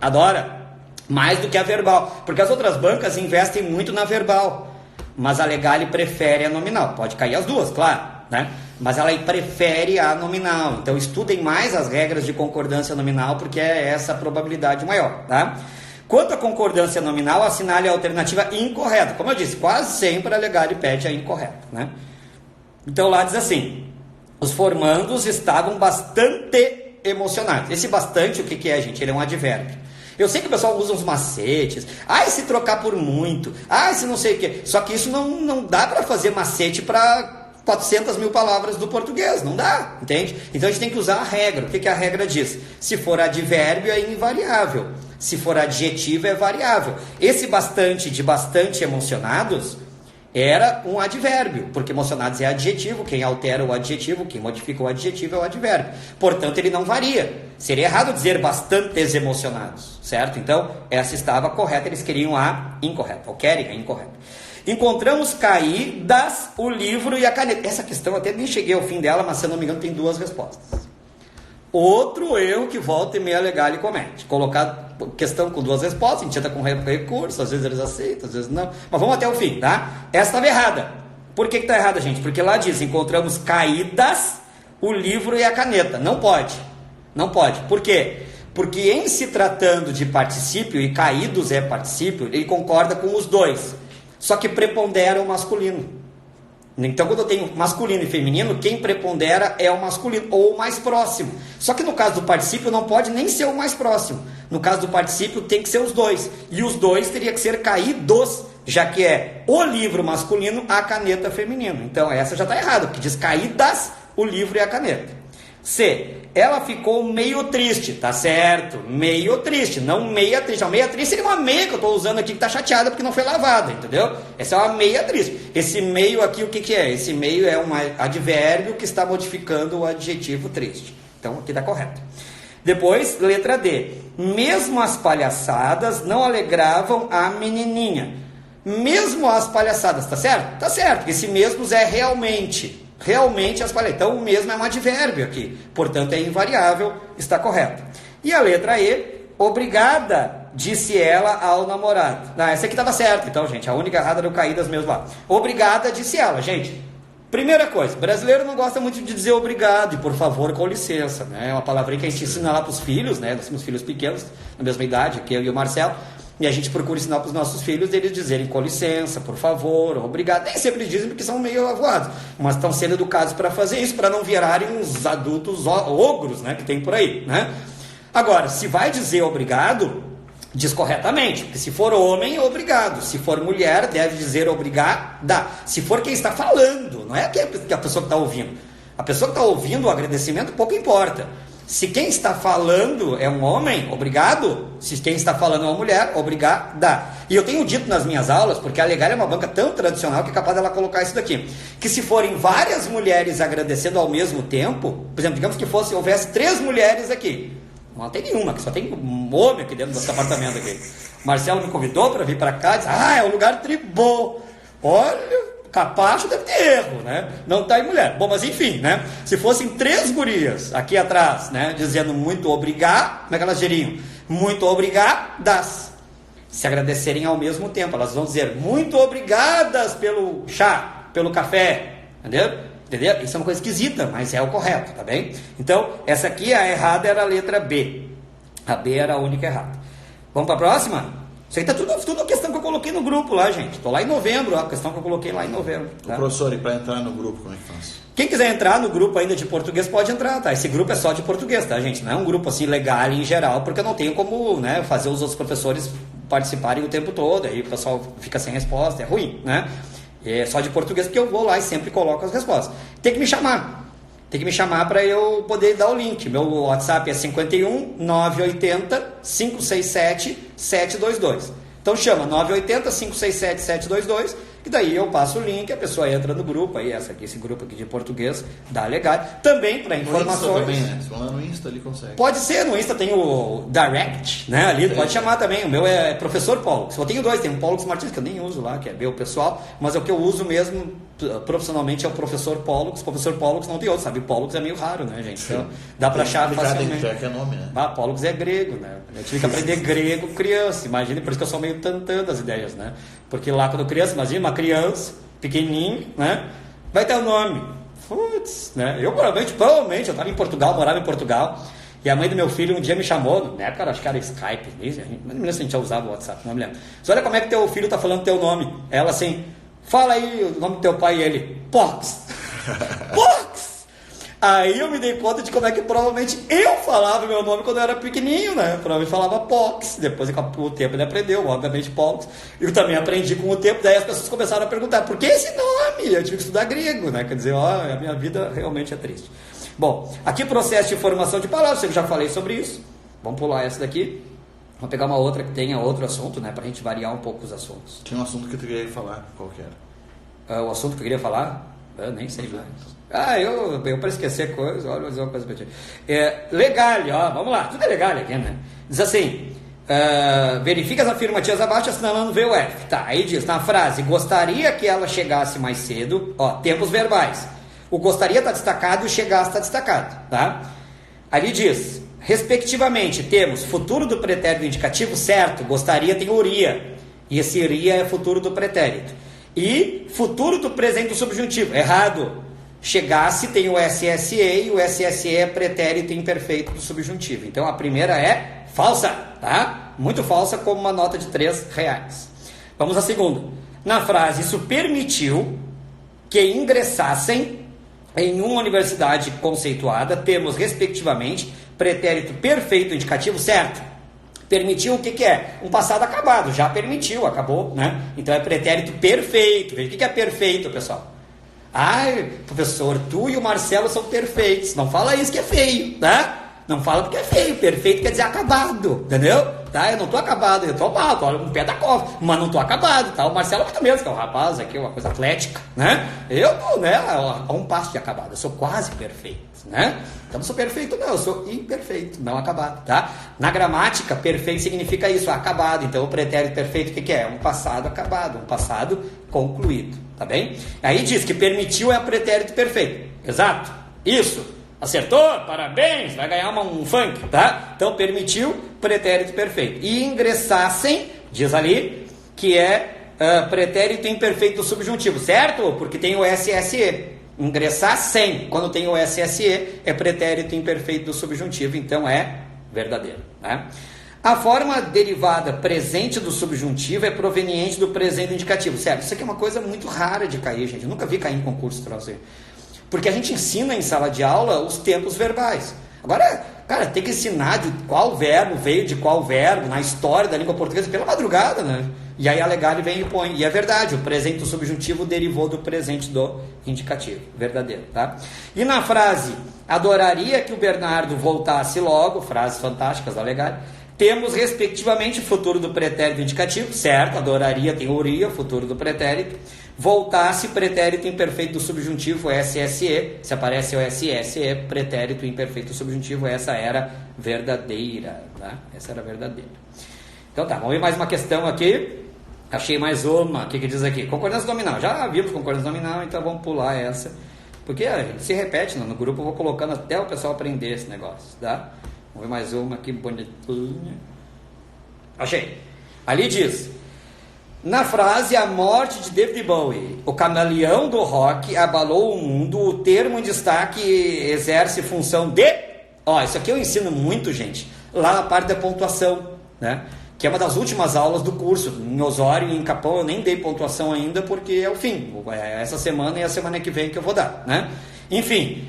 Adora. Mais do que a verbal, porque as outras bancas investem muito na verbal, mas a Legale prefere a nominal. Pode cair as duas, claro, né? Mas ela prefere a nominal. Então estudem mais as regras de concordância nominal, porque é essa a probabilidade maior, tá? Quanto à concordância nominal, assinale a alternativa incorreta. Como eu disse, quase sempre a Legale pede a incorreta, né? Então lá diz assim: os formandos estavam bastante emocionados. Esse bastante, o que é, gente? Ele é um advérbio. Eu sei que o pessoal usa uns macetes. Se trocar por muito. Se não sei o quê. Só que isso não dá para fazer macete para 400 mil palavras do português, não dá, entende? Então a gente tem que usar a regra. O que a regra diz? Se for advérbio é invariável, se for adjetivo é variável. Esse bastante de bastante emocionados era um advérbio, porque emocionados é adjetivo, quem altera o adjetivo, quem modifica o adjetivo é o advérbio. Portanto, ele não varia. Seria errado dizer bastantes emocionados, certo? Então, essa estava correta, eles queriam a incorreta, ou querem a incorreta. Encontramos caídas o livro e a caneta. Essa questão até nem cheguei ao fim dela, mas se eu não me engano tem duas respostas. Outro erro que volta e meia Legale comete. Colocar questão com duas respostas, a gente entra com recurso, às vezes eles aceitam, às vezes não. Mas vamos até o fim, tá? Essa estava errada. Por que está errada, gente? Porque lá diz, encontramos caídas o livro e a caneta. Não pode. Não pode. Por quê? Porque em se tratando de particípio, e caídos é particípio, ele concorda com os dois. Só que prepondera o masculino. Então, quando eu tenho masculino e feminino, quem prepondera é o masculino, ou o mais próximo. Só que no caso do particípio não pode nem ser o mais próximo. No caso do particípio tem que ser os dois. E os dois teria que ser caídos, já que é o livro masculino, a caneta feminino. Então essa já está errada, porque diz caídas o livro e a caneta. C. Ela ficou meio triste, tá certo? Meio triste, não meia triste. A meia triste seria uma meia que eu estou usando aqui que está chateada porque não foi lavada, entendeu? Essa é uma meia triste. Esse meio aqui, o que, que é? Esse meio é um advérbio que está modificando o adjetivo triste. Então aqui está correto. Depois, letra D. Mesmo as palhaçadas não alegravam a menininha. Mesmo as palhaçadas, tá certo? Tá certo, porque esse mesmos é realmente. Realmente as palhaçadas. Então o mesmo é um advérbio aqui. Portanto é invariável, está correto. E a letra E. Obrigada, disse ela ao namorado. Essa aqui estava certa, então, gente. A única errada era o Caídas mesmo lá. Obrigada, disse ela, gente. Primeira coisa, brasileiro não gosta muito de dizer obrigado e por favor, com licença, né? É uma palavrinha que a gente ensina lá para os filhos, né? Nós temos filhos pequenos, na mesma idade, aqui eu e o Marcelo, e a gente procura ensinar para os nossos filhos eles dizerem com licença, por favor, obrigado. Nem sempre dizem porque são meio avoados, mas estão sendo educados para fazer isso, para não virarem uns adultos ogros, né? Que tem por aí, né? Agora, se vai dizer obrigado, diz corretamente, porque se for homem, obrigado. Se for mulher, deve dizer obrigada. Se for quem está falando, não é a pessoa que está ouvindo. A pessoa que está ouvindo o agradecimento pouco importa. Se quem está falando é um homem, obrigado. Se quem está falando é uma mulher, obrigada. E eu tenho dito nas minhas aulas, porque a Legal é uma banca tão tradicional que é capaz dela colocar isso daqui, que se forem várias mulheres agradecendo ao mesmo tempo, por exemplo, digamos que houvesse 3 mulheres aqui. Não tem nenhuma, que só tem um homem aqui dentro do apartamento aqui. O Marcelo me convidou para vir para cá e disse, é um lugar tribom. Olha, capacho deve ter erro, né? Não tá em mulher. Bom, mas enfim, né? Se fossem 3 gurias aqui atrás, né? Dizendo muito obrigado, como é que elas diriam? Muito obrigadas. Se agradecerem ao mesmo tempo, elas vão dizer muito obrigadas pelo chá, pelo café, entendeu? Entendeu? Isso é uma coisa esquisita, mas é o correto, tá bem? Então, essa aqui, a errada era a letra B. A B era a única errada. Vamos para a próxima? Isso aí tá tudo a questão que eu coloquei no grupo lá, gente. Estou lá em novembro, a questão que eu coloquei lá em novembro. Tá? Professor, e para entrar no grupo, como é que faz? Quem quiser entrar no grupo ainda de português pode entrar, tá? Esse grupo é só de português, tá, gente? Não é um grupo assim legal em geral, porque eu não tenho como, né, fazer os outros professores participarem o tempo todo, aí o pessoal fica sem resposta, é ruim, né? É só de português, porque eu vou lá e sempre coloco as respostas. Tem que me chamar. Tem que me chamar para eu poder dar o link. Meu WhatsApp é 51 980 567 722. Então chama 980 567 722, que daí eu passo o link, a pessoa entra no grupo, aí esse grupo aqui de português dá legal. Também para informações. No Insta também, né? Se for lá no Insta ali consegue. Pode ser, no Insta tem o Direct, né? Ali pode chamar também. O meu é Professor Pollux. Eu tenho 2, tem um Pollux Martins que eu nem uso lá, que é meu pessoal, mas é o que eu uso mesmo profissionalmente é o Professor Pollux. Professor Pollux não tem outro, sabe? Pollux é meio raro, né, gente? Então dá para achar facilmente. Tem que é nome, né? Pollux é grego, né? Eu tive que aprender grego criança, imagina, por isso que eu sou meio tantã das ideias, né? Porque lá quando criança, imagina uma criança pequenininho, né? Vai ter o nome. Putz, né? Eu provavelmente, eu estava em Portugal, morava em Portugal, e a mãe do meu filho um dia me chamou, na época eu acho que era Skype, não me lembro se a gente já usava o WhatsApp, não me lembro. Mas olha como é que teu filho está falando teu nome. Ela assim, fala aí o nome do teu pai, e ele, Pox. Pox! Aí eu me dei conta de como é que provavelmente eu falava meu nome quando eu era pequenininho, né? Provavelmente falava Pox, depois com o tempo ele aprendeu, obviamente Pox. Eu também aprendi com o tempo, daí as pessoas começaram a perguntar, por que esse nome? Eu tive que estudar grego, né? Quer dizer, a minha vida realmente é triste. Bom, aqui processo de formação de palavras, eu já falei sobre isso. Vamos pular essa daqui. Vamos pegar uma outra que tenha outro assunto, né? Pra gente variar um pouco os assuntos. Tinha um assunto que eu queria falar, qual que era? O assunto que eu queria falar? Eu nem sei mais. Eu para esquecer coisas, olha, vou dizer uma coisa pra ti. Legal, ó, vamos lá, tudo é legal aqui, né? Diz assim, verifica as afirmativas abaixo assinalando VUF. Tá, aí diz, na frase, gostaria que ela chegasse mais cedo, ó, tempos verbais. O gostaria está destacado e o chegasse está destacado, tá? Ali diz, respectivamente, temos futuro do pretérito indicativo, certo, gostaria tem uria, e esse iria é futuro do pretérito. E futuro do presente do subjuntivo, errado. Chegasse tem o SSE e o SSE é pretérito imperfeito do subjuntivo. Então a primeira é falsa, tá? Muito falsa, como uma nota de R$3. Vamos à segunda. Na frase, isso permitiu que ingressassem em uma universidade conceituada, temos respectivamente pretérito perfeito indicativo, certo? Permitiu o que é? Um passado acabado, já permitiu, acabou, né? Então é pretérito perfeito. Veja o que é perfeito, pessoal. Ai, professor, tu e o Marcelo são perfeitos. Não fala isso que é feio, tá? Não fala porque é feio. Perfeito quer dizer acabado, entendeu? Tá? Eu não tô acabado, eu tô mal, tô no pé da cova, mas não tô acabado, tá? O Marcelo é muito mesmo, que é um rapaz aqui, uma coisa atlética, né? Eu tô, né, a um passo de acabado, eu sou quase perfeito, né? Então não sou perfeito não, eu sou imperfeito, não acabado, tá? Na gramática, perfeito significa isso, acabado. Então o pretérito perfeito, o que é? Um passado acabado, um passado concluído, tá bem? Aí diz que permitiu é o pretérito perfeito, exato, isso. Acertou? Parabéns! Vai ganhar um funk, tá? Então, permitiu, pretérito perfeito. E ingressassem, diz ali, que é pretérito imperfeito subjuntivo, certo? Porque tem o SSE. Ingressar sem, quando tem o SSE, é pretérito imperfeito subjuntivo, então é verdadeiro, né? A forma derivada presente do subjuntivo é proveniente do presente indicativo, certo? Isso aqui é uma coisa muito rara de cair, gente. Eu nunca vi cair em concurso para você. Porque a gente ensina em sala de aula os tempos verbais. Agora, cara, tem que ensinar de qual verbo veio de qual verbo na história da língua portuguesa pela madrugada, né? E aí a Legale vem e põe. E é verdade, o presente do subjuntivo derivou do presente do indicativo. Verdadeiro, tá? E na frase, adoraria que o Bernardo voltasse logo, frases fantásticas da Legale, temos respectivamente o futuro do pretérito indicativo, certo? Adoraria tem ouria, futuro do pretérito. Voltasse, pretérito imperfeito do subjuntivo, SSE. Se aparece o SSE, pretérito imperfeito do subjuntivo, essa era verdadeira, tá? Essa era verdadeira. Então tá, vamos ver mais uma questão aqui. Achei mais uma. O que diz aqui? Concordância nominal. Já vimos concordância nominal, então vamos pular essa. Porque a gente se repete, no grupo eu vou colocando até o pessoal aprender esse negócio, tá? Vamos ver mais uma aqui, bonitinha. Achei. Ali diz... Na frase, a morte de David Bowie, o camaleão do rock abalou o mundo, o termo em destaque exerce função de... Ó, isso aqui eu ensino muito, gente, lá na parte da pontuação, né? Que é uma das últimas aulas do curso. Em Osório e em Capão eu nem dei pontuação ainda, porque é o fim. É essa semana e a semana que vem que eu vou dar, né? Enfim,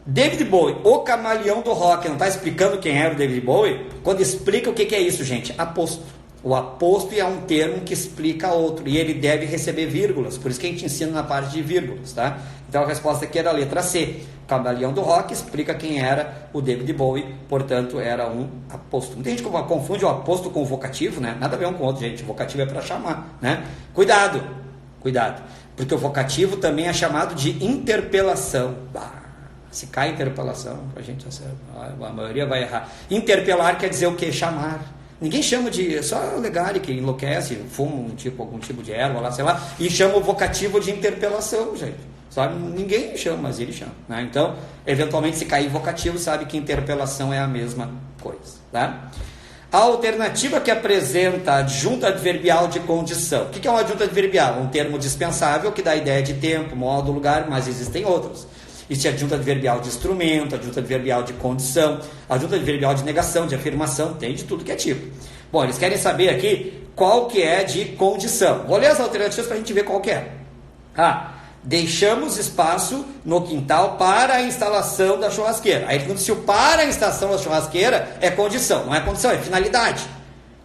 David Bowie, o camaleão do rock, não está explicando quem era o David Bowie? Quando explica o que é isso, gente? Aposto. O aposto é um termo que explica outro, e ele deve receber vírgulas, por isso que a gente ensina na parte de vírgulas, tá? Então a resposta aqui era a letra C. O camaleão do rock explica quem era o David Bowie, portanto era um aposto. Muita gente confunde o aposto com o vocativo, né? Nada a ver um com o outro, gente. O vocativo é para chamar, né? Cuidado, porque o vocativo também é chamado de interpelação. Se cai interpelação, a gente a maioria vai errar. Interpelar quer dizer o quê? Chamar. Ninguém chama de... Só o Legale que enlouquece, fuma algum tipo de erva lá, sei lá, e chama o vocativo de interpelação, gente. Sabe? Ninguém chama, mas ele chama, né? Então, eventualmente, se cair vocativo, sabe que interpelação é a mesma coisa, tá? A alternativa que apresenta adjunta adverbial de condição. O que é uma adjunta adverbial? Um termo dispensável que dá a ideia de tempo, modo, lugar, mas existem outros. Existe adjunta adverbial de instrumento, adjunta adverbial de condição, adjunta adverbial de negação, de afirmação, tem de tudo que é tipo. Bom, eles querem saber aqui qual que é de condição. Vou ler as alternativas para a gente ver qual que é. Deixamos espaço no quintal para a instalação da churrasqueira. Aí quando se o para a instalação da churrasqueira é condição, não é condição, é finalidade.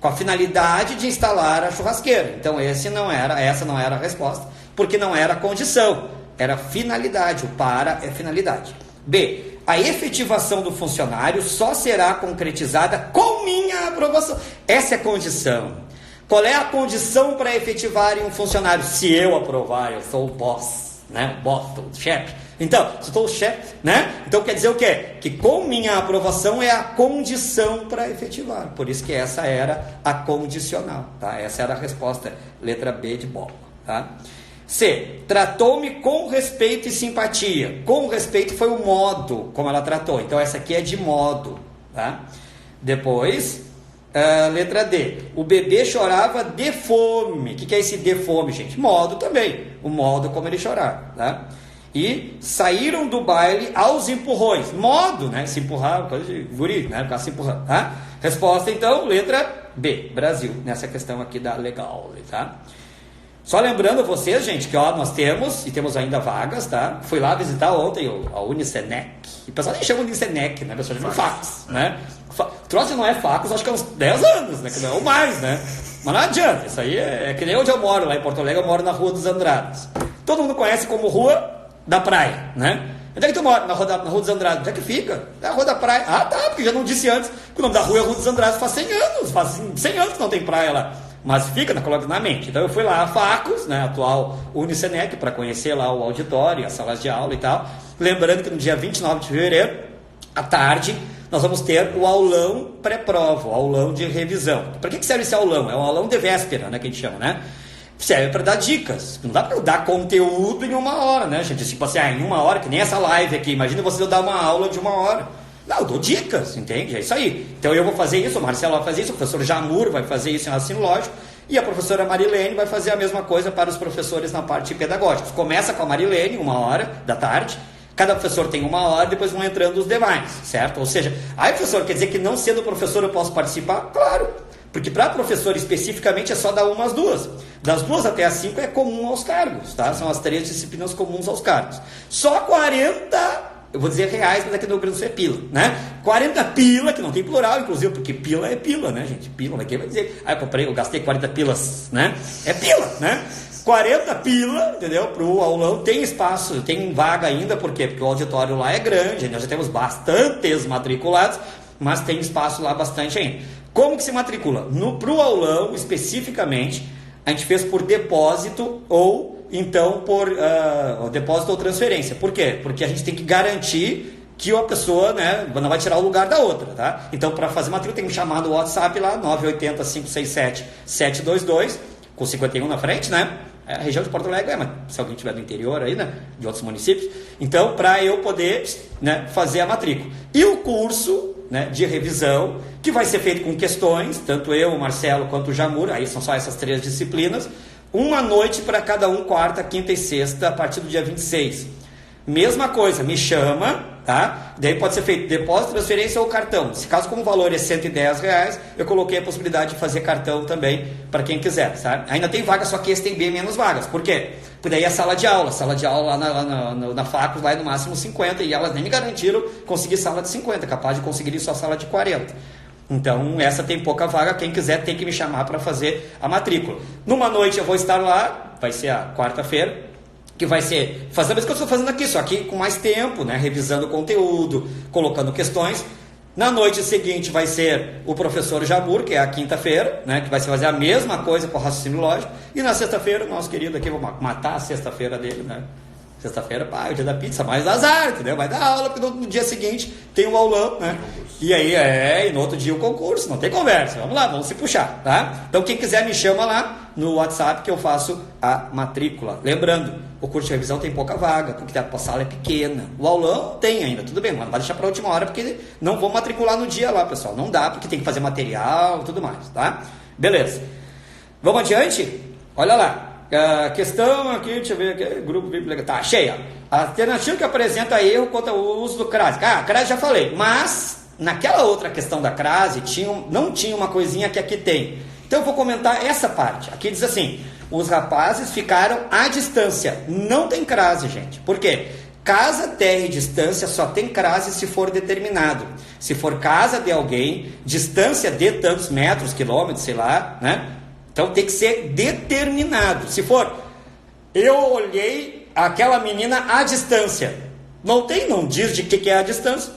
Com a finalidade de instalar a churrasqueira. Então essa não era a resposta, porque não era condição. Era finalidade, o para é finalidade. B. A efetivação do funcionário só será concretizada com minha aprovação. Essa é a condição. Qual é a condição para efetivarem um funcionário? Se eu aprovar, eu sou o boss, né? O boss, o chefe. Então, se eu sou o chefe, né? Então quer dizer o quê? Que com minha aprovação é a condição para efetivar. Por isso que essa era a condicional, tá? Essa era a resposta, letra B de bola, tá? C. Tratou-me com respeito e simpatia. Com respeito foi o modo como ela tratou. Então essa aqui é de modo, tá? Depois, letra D. O bebê chorava de fome. O que é esse de fome, gente? Modo também. O modo como ele chorava, tá? E saíram do baile aos empurrões. Modo, né? Se empurrar, coisa de guri, né? Ficar se empurrando, tá? Resposta, então, letra B. Brasil. Nessa questão aqui da legal, tá? Só lembrando a vocês, gente, que nós temos ainda vagas, tá? Fui lá visitar ontem a Unicenec. E o pessoal nem chama de Unicenec, né? O pessoal chama de Facos, né? O troço não é Facos, acho que é uns 10 anos, né? Ou mais, né? Mas não adianta, isso aí é que nem onde eu moro, lá em Porto Alegre, eu moro na Rua dos Andradas. Todo mundo conhece como Rua da praia, né? Onde é que tu mora? Na Rua dos Andrades. Onde é que fica? É a Rua da Praia. Ah, tá, porque já não disse antes que o nome da rua é Rua dos Andrades. Faz 100 anos que não tem praia lá. Mas fica na mente. Então eu fui lá a Facos, né, atual Unicenec, para conhecer lá o auditório, as salas de aula e tal. Lembrando que no dia 29 de fevereiro, à tarde, nós vamos ter o aulão pré-prova, o aulão de revisão. Para que serve esse aulão? É um aulão de véspera, né, que a gente chama, né? Serve para dar dicas. Não dá para eu dar conteúdo em 1 hora, né, gente? Tipo assim, em 1 hora, que nem essa live aqui. Imagina você dar uma aula de 1 hora. Não, eu dou dicas, entende? É isso aí. Então eu vou fazer isso, o Marcelo vai fazer isso, o professor Jamur vai fazer isso em raciocínio lógico, e a professora Marilene vai fazer a mesma coisa para os professores na parte pedagógica. Começa com a Marilene, 1 hora da tarde, cada professor tem 1 hora, depois vão entrando os demais, certo? Ou seja, aí professor, quer dizer que não sendo professor eu posso participar? Claro, porque para professor especificamente é só dar 1 às 2. Das 2 até as 5 é comum aos cargos, tá? São as 3 disciplinas comuns aos cargos. Só 40... eu vou dizer reais, mas aqui no Rio Grande do Sul é pila, né? 40 pila, que não tem plural, inclusive, porque pila é pila, né, gente? Pila, né? Quem vai dizer? Ah, eu gastei 40 pilas, né? É pila, né? 40 pila, entendeu? Pro aulão, tem espaço, tem vaga ainda, por quê? Porque o auditório lá é grande, nós já temos bastantes matriculados, mas tem espaço lá bastante ainda. Como que se matricula? Pro aulão, especificamente, a gente fez por depósito ou... então, por depósito ou transferência. Por quê? Porque a gente tem que garantir que a pessoa, né, não vai tirar o lugar da outra, tá? Então, para fazer matrícula, tem que chamar no WhatsApp lá, 980-567-722, com 51 na frente, né? É a região de Porto Alegre, mas se alguém tiver do interior aí, né, de outros municípios. Então, para eu poder, né, fazer a matrícula. E o curso, né, de revisão, que vai ser feito com questões, tanto eu, o Marcelo, quanto o Jamur, aí são só essas 3 disciplinas, 1 noite para cada um, quarta, quinta e sexta, a partir do dia 26. Mesma coisa, me chama, tá? Daí pode ser feito depósito, transferência ou cartão. Se caso como o valor é R$110, eu coloquei a possibilidade de fazer cartão também para quem quiser, sabe? Ainda tem vaga, só que esse tem bem menos vagas. Por quê? Porque daí é sala de aula lá na Facos lá é no máximo 50, e elas nem me garantiram conseguir sala de 50, capaz de conseguir só sala de 40. Então, essa tem pouca vaga, quem quiser tem que me chamar para fazer a matrícula. Numa noite eu vou estar lá, vai ser a quarta-feira, que vai ser fazer a mesma coisa que eu estou fazendo aqui, só que com mais tempo, né? Revisando o conteúdo, colocando questões. Na noite seguinte vai ser o professor Jabur, que é a quinta-feira, né? Que vai fazer a mesma coisa com o raciocínio lógico. E na sexta-feira, o nosso querido aqui, vou matar a sexta-feira dele, né? Sexta-feira, pá, é o dia da pizza, mais azar, entendeu? Vai dar aula, porque no dia seguinte tem o aulão, né? E aí, e no outro dia o concurso, não tem conversa. Vamos lá, vamos se puxar, tá? Então, quem quiser me chama lá no WhatsApp que eu faço a matrícula. Lembrando, o curso de revisão tem pouca vaga, porque a sala é pequena. O aulão tem ainda, tudo bem, mas não vai deixar para a última hora, porque não vou matricular no dia lá, pessoal. Não dá, porque tem que fazer material e tudo mais, tá? Beleza. Vamos adiante? Olha lá. A questão aqui, deixa eu ver aqui, grupo bíblico, tá, cheia. A alternativa que apresenta erro quanto ao uso do crase. Crase já falei, mas naquela outra questão da crase, não tinha uma coisinha que aqui tem. Então eu vou comentar essa parte. Aqui diz assim, os rapazes ficaram à distância. Não tem crase, gente. Por quê? Casa, terra e distância só tem crase se for determinado. Se for casa de alguém, distância de tantos metros, quilômetros, sei lá, né? Então tem que ser determinado. Se for, eu olhei aquela menina à distância. Não diz de que é a distância.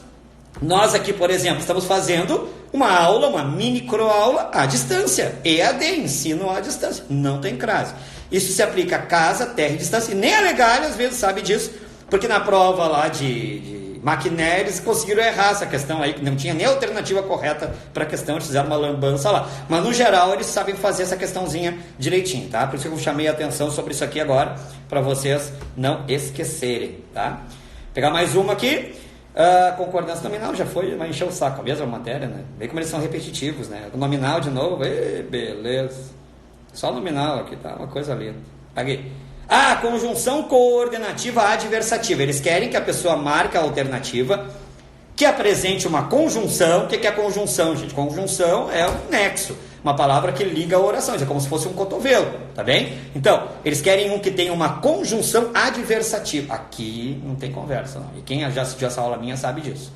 Nós aqui, por exemplo, estamos fazendo uma aula, uma microaula à distância. EAD, ensino à distância. Não tem crase. Isso se aplica a casa, terra e distância. E nem a Legalha às vezes sabe disso, porque na prova lá de Maquiné eles conseguiram errar essa questão aí, que não tinha nem alternativa correta para a questão, eles fizeram uma lambança lá. Mas no geral eles sabem fazer essa questãozinha direitinho, tá? Por isso que eu chamei a atenção sobre isso aqui agora, para vocês não esquecerem, tá? Pegar mais uma aqui. Concordância nominal já foi, vai encher o saco, a mesma matéria, né? Vê como eles são repetitivos, né? O nominal de novo, beleza. Só nominal aqui, tá? Uma coisa linda. Aqui. Conjunção coordenativa adversativa. Eles querem que a pessoa marque a alternativa, que apresente uma conjunção. O que é a conjunção, gente? Conjunção é um nexo, uma palavra que liga a oração, é como se fosse um cotovelo, tá bem? Então, eles querem um que tenha uma conjunção adversativa. Aqui não tem conversa, não. E quem já assistiu essa aula minha sabe disso.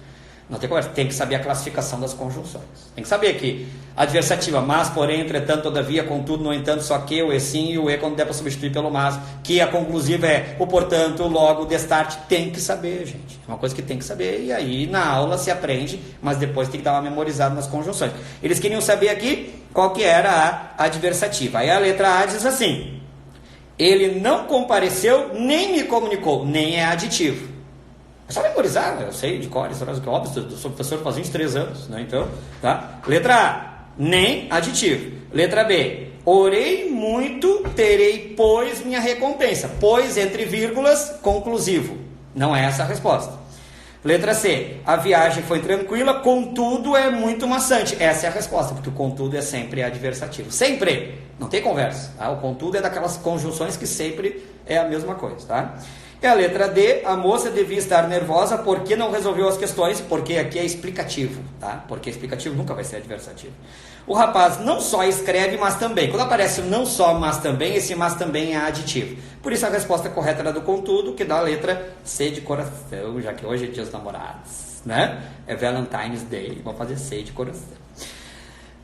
Não tem conversa. Tem que saber a classificação das conjunções. Tem que saber que adversativa, mas, porém, entretanto, todavia, contudo, no entanto, só que, o e sim e o e quando der para substituir pelo mas, que a conclusiva é o portanto, o logo, o destarte. Tem que saber, gente. É uma coisa que tem que saber. E aí, na aula, se aprende, mas depois tem que dar uma memorizada nas conjunções. Eles queriam saber aqui qual que era a adversativa. Aí a letra A diz assim: ele não compareceu, nem me comunicou. Nem é aditivo. É só memorizar, eu sei de cor, isso é óbvio, eu sou professor faz 23 anos, né? Então, tá? Letra A, nem aditivo. Letra B, orei muito, terei, pois, minha recompensa. Pois, entre vírgulas, conclusivo. Não é essa a resposta. Letra C, a viagem foi tranquila, contudo é muito maçante. Essa é a resposta, porque o contudo é sempre adversativo. Sempre! Não tem conversa. Tá? O contudo é daquelas conjunções que sempre é a mesma coisa, tá? E a letra D, a moça devia estar nervosa porque não resolveu as questões, porque aqui é explicativo, tá? Porque explicativo nunca vai ser adversativo. O rapaz não só escreve, mas também. Quando aparece o não só, mas também, esse mas também é aditivo. Por isso a resposta correta era do contudo, que dá a letra C de coração, já que hoje é dia dos namorados, né? É Valentine's Day, vamos fazer C de coração.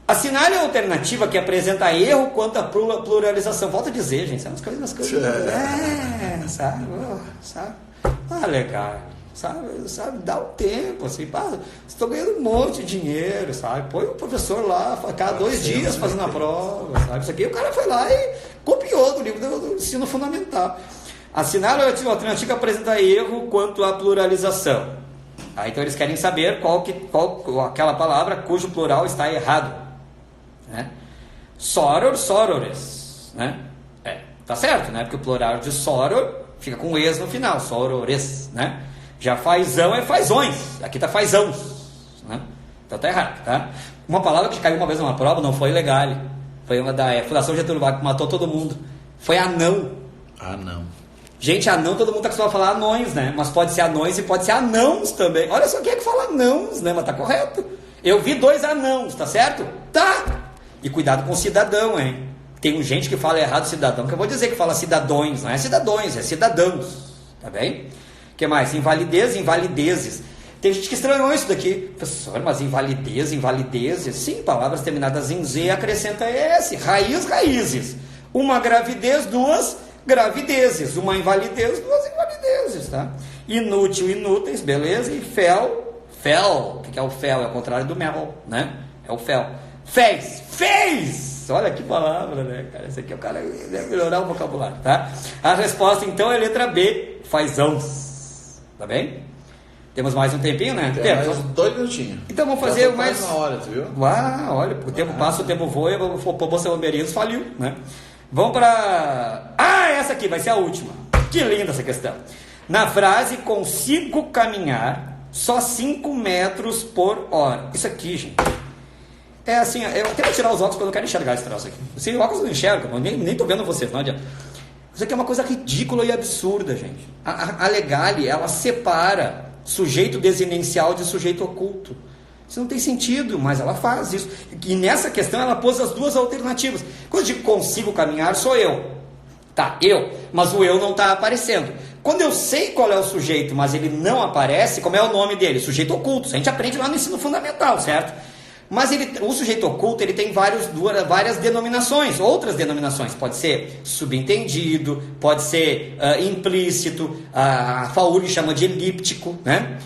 Assinale a alternativa que apresenta erro quanto à pluralização. Volto a dizer, gente, sabe as coisas. Sabe? Ah, legal. Sabe, dá um tempo, assim, estou ganhando um monte de dinheiro, sabe? Põe o professor lá, cada 2 dias fazendo a prova, sabe? Isso aqui o cara foi lá e copiou do livro do ensino fundamental. Assinale a alternativa que apresenta erro quanto à pluralização. Aí, então eles querem saber qual aquela palavra cujo plural está errado. Né? Soror, sorores, né? Tá certo, né? Porque o plural de soror fica com es no final, sorores, né? Já fazão é fazões, aqui tá fazãos, né? Então tá errado, tá? Uma palavra que caiu uma vez numa prova não foi legal, foi uma da Fundação Getúlio Vargas que matou todo mundo, foi anão. Anão. Gente, anão, todo mundo tá acostumado a falar anões, né? Mas pode ser anões e pode ser anãos também. Olha só quem é que fala anãos, né? Mas tá correto. Eu vi 2 anãos, tá certo? Tá! E cuidado com o cidadão, hein? Tem gente que fala errado cidadão, que eu vou dizer que fala cidadões, não é cidadões, é cidadãos, tá bem? O que mais? Invalidez, invalidezes. Tem gente que estranhou isso daqui. Professor, mas invalidez, invalidezes. Sim, palavras terminadas em Z acrescenta S. Raiz, raízes. Uma gravidez, 2 gravidezes. Uma invalidez, 2 invalidezes, tá? Inútil, inúteis, beleza? E fel. O que é o fel? É o contrário do mel, né? É o fel. Fez! Olha que palavra, né, cara? Esse aqui é o cara deve melhorar o vocabulário, tá? A resposta, então, é letra B, fazãos. Tá bem? Temos mais um tempinho, né? Temos mais 2 minutinhos. Então vamos fazer mais... uma hora, tu viu? Olha, o tempo passa, o tempo voa, o Bolsa Bombeirinhos faliu, né? Vamos para... essa aqui vai ser a última. Que linda essa questão. Na frase, consigo caminhar só 5 metros por hora. Isso aqui, gente... É assim, eu até vou tirar os óculos porque eu não quero enxergar esse troço aqui. Se o óculos não enxerga, eu nem tô vendo vocês, não adianta. Isso aqui é uma coisa ridícula e absurda, gente. A Legale, ela separa sujeito desinencial de sujeito oculto. Isso não tem sentido, mas ela faz isso. E nessa questão ela pôs as 2 alternativas. Quando eu digo consigo caminhar, sou eu. Tá, eu. Mas o eu não está aparecendo. Quando eu sei qual é o sujeito, mas ele não aparece, como é o nome dele? Sujeito oculto. Isso a gente aprende lá no ensino fundamental, certo? Mas o sujeito oculto ele tem várias denominações, outras denominações. Pode ser subentendido, pode ser implícito, a FAURI chama de elíptico, né?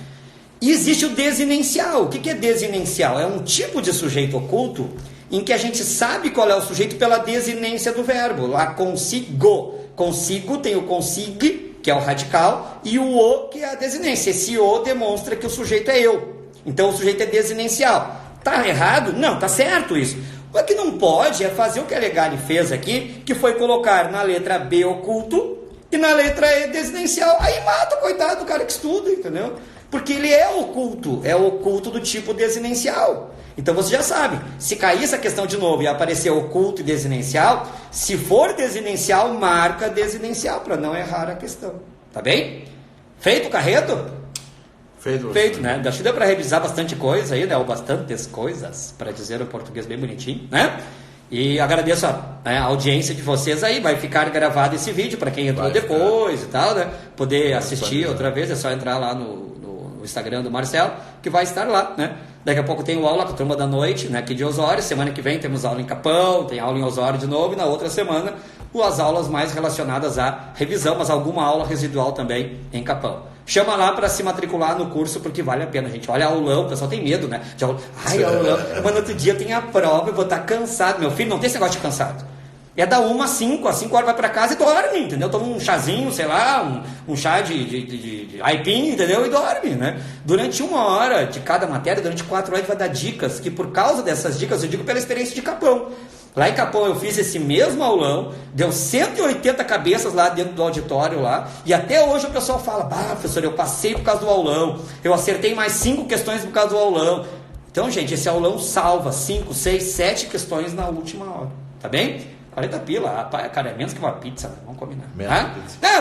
E existe o desinencial. O que é desinencial? É um tipo de sujeito oculto em que a gente sabe qual é o sujeito pela desinência do verbo. Lá, consigo. Consigo tem o consigue, que é o radical, e o o, que é a desinência. Esse o demonstra que o sujeito é eu. Então o sujeito é desinencial. Tá errado? Não, tá certo isso. O que não pode é fazer o que a Legale fez aqui, que foi colocar na letra B oculto e na letra E desinencial. Aí mata, coitado do cara que estuda, entendeu? Porque ele é oculto do tipo desinencial. Então você já sabe, se cair essa questão de novo e aparecer oculto e desinencial, se for desinencial, marca desinencial, para não errar a questão. Tá bem? Feito o carreto? Feito, né? Acho que deu para revisar bastante coisa aí, né? Ou bastantes coisas, para dizer o português bem bonitinho, né? E agradeço a audiência de vocês aí. Vai ficar gravado esse vídeo para quem entrou depois e tal, né? Poder assistir outra vez, é só entrar lá no no Instagram do Marcelo, que vai estar lá, né? Daqui a pouco tem aula com a turma da noite, né, aqui de Osório. Semana que vem temos aula em Capão, tem aula em Osório de novo, e na outra semana as aulas mais relacionadas à revisão, mas alguma aula residual também em Capão. Chama lá para se matricular no curso, porque vale a pena, gente. Olha, aulão, o pessoal tem medo, né? De aula. Ai, aulão, mas no outro dia tem a prova, eu vou estar cansado. Meu filho, não tem esse negócio de cansado. É da 1 às 5, às 5 horas vai para casa e dorme, entendeu? Toma um chazinho, sei lá, um chá de aipim, entendeu? E dorme, né? Durante 1 hora de cada matéria, durante 4 horas, vai dar dicas, que por causa dessas dicas, eu digo pela experiência de Capão. Lá em Capão eu fiz esse mesmo aulão, deu 180 cabeças lá dentro do auditório lá, e até hoje o pessoal fala, professor, eu passei por causa do aulão, eu acertei mais 5 questões por causa do aulão. Então, gente, esse aulão salva 5, 6, 7 questões na última hora, tá bem? 40 pila, cara, é menos que uma pizza, né? Vamos combinar.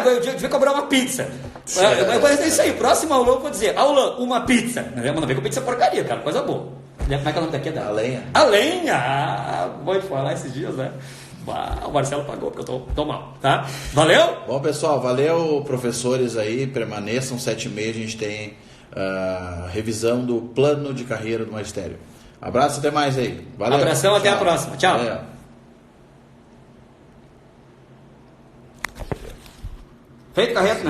Eu devia cobrar uma pizza. É isso aí, próximo aulão eu vou dizer, aulão, uma pizza. Não vem com pizza porcaria, cara, coisa boa. Como é que é o nome daqui? A lenha. A lenha! Vou falar esses dias, né? O Marcelo pagou, porque eu tô mal, tá? Valeu? Bom, pessoal, valeu, professores aí, permaneçam, 7h30 a gente tem revisão do plano de carreira do magistério. Abraço, até mais aí. Valeu. Abração, até a próxima. Tchau. Valeu. Feito, Carreto, né?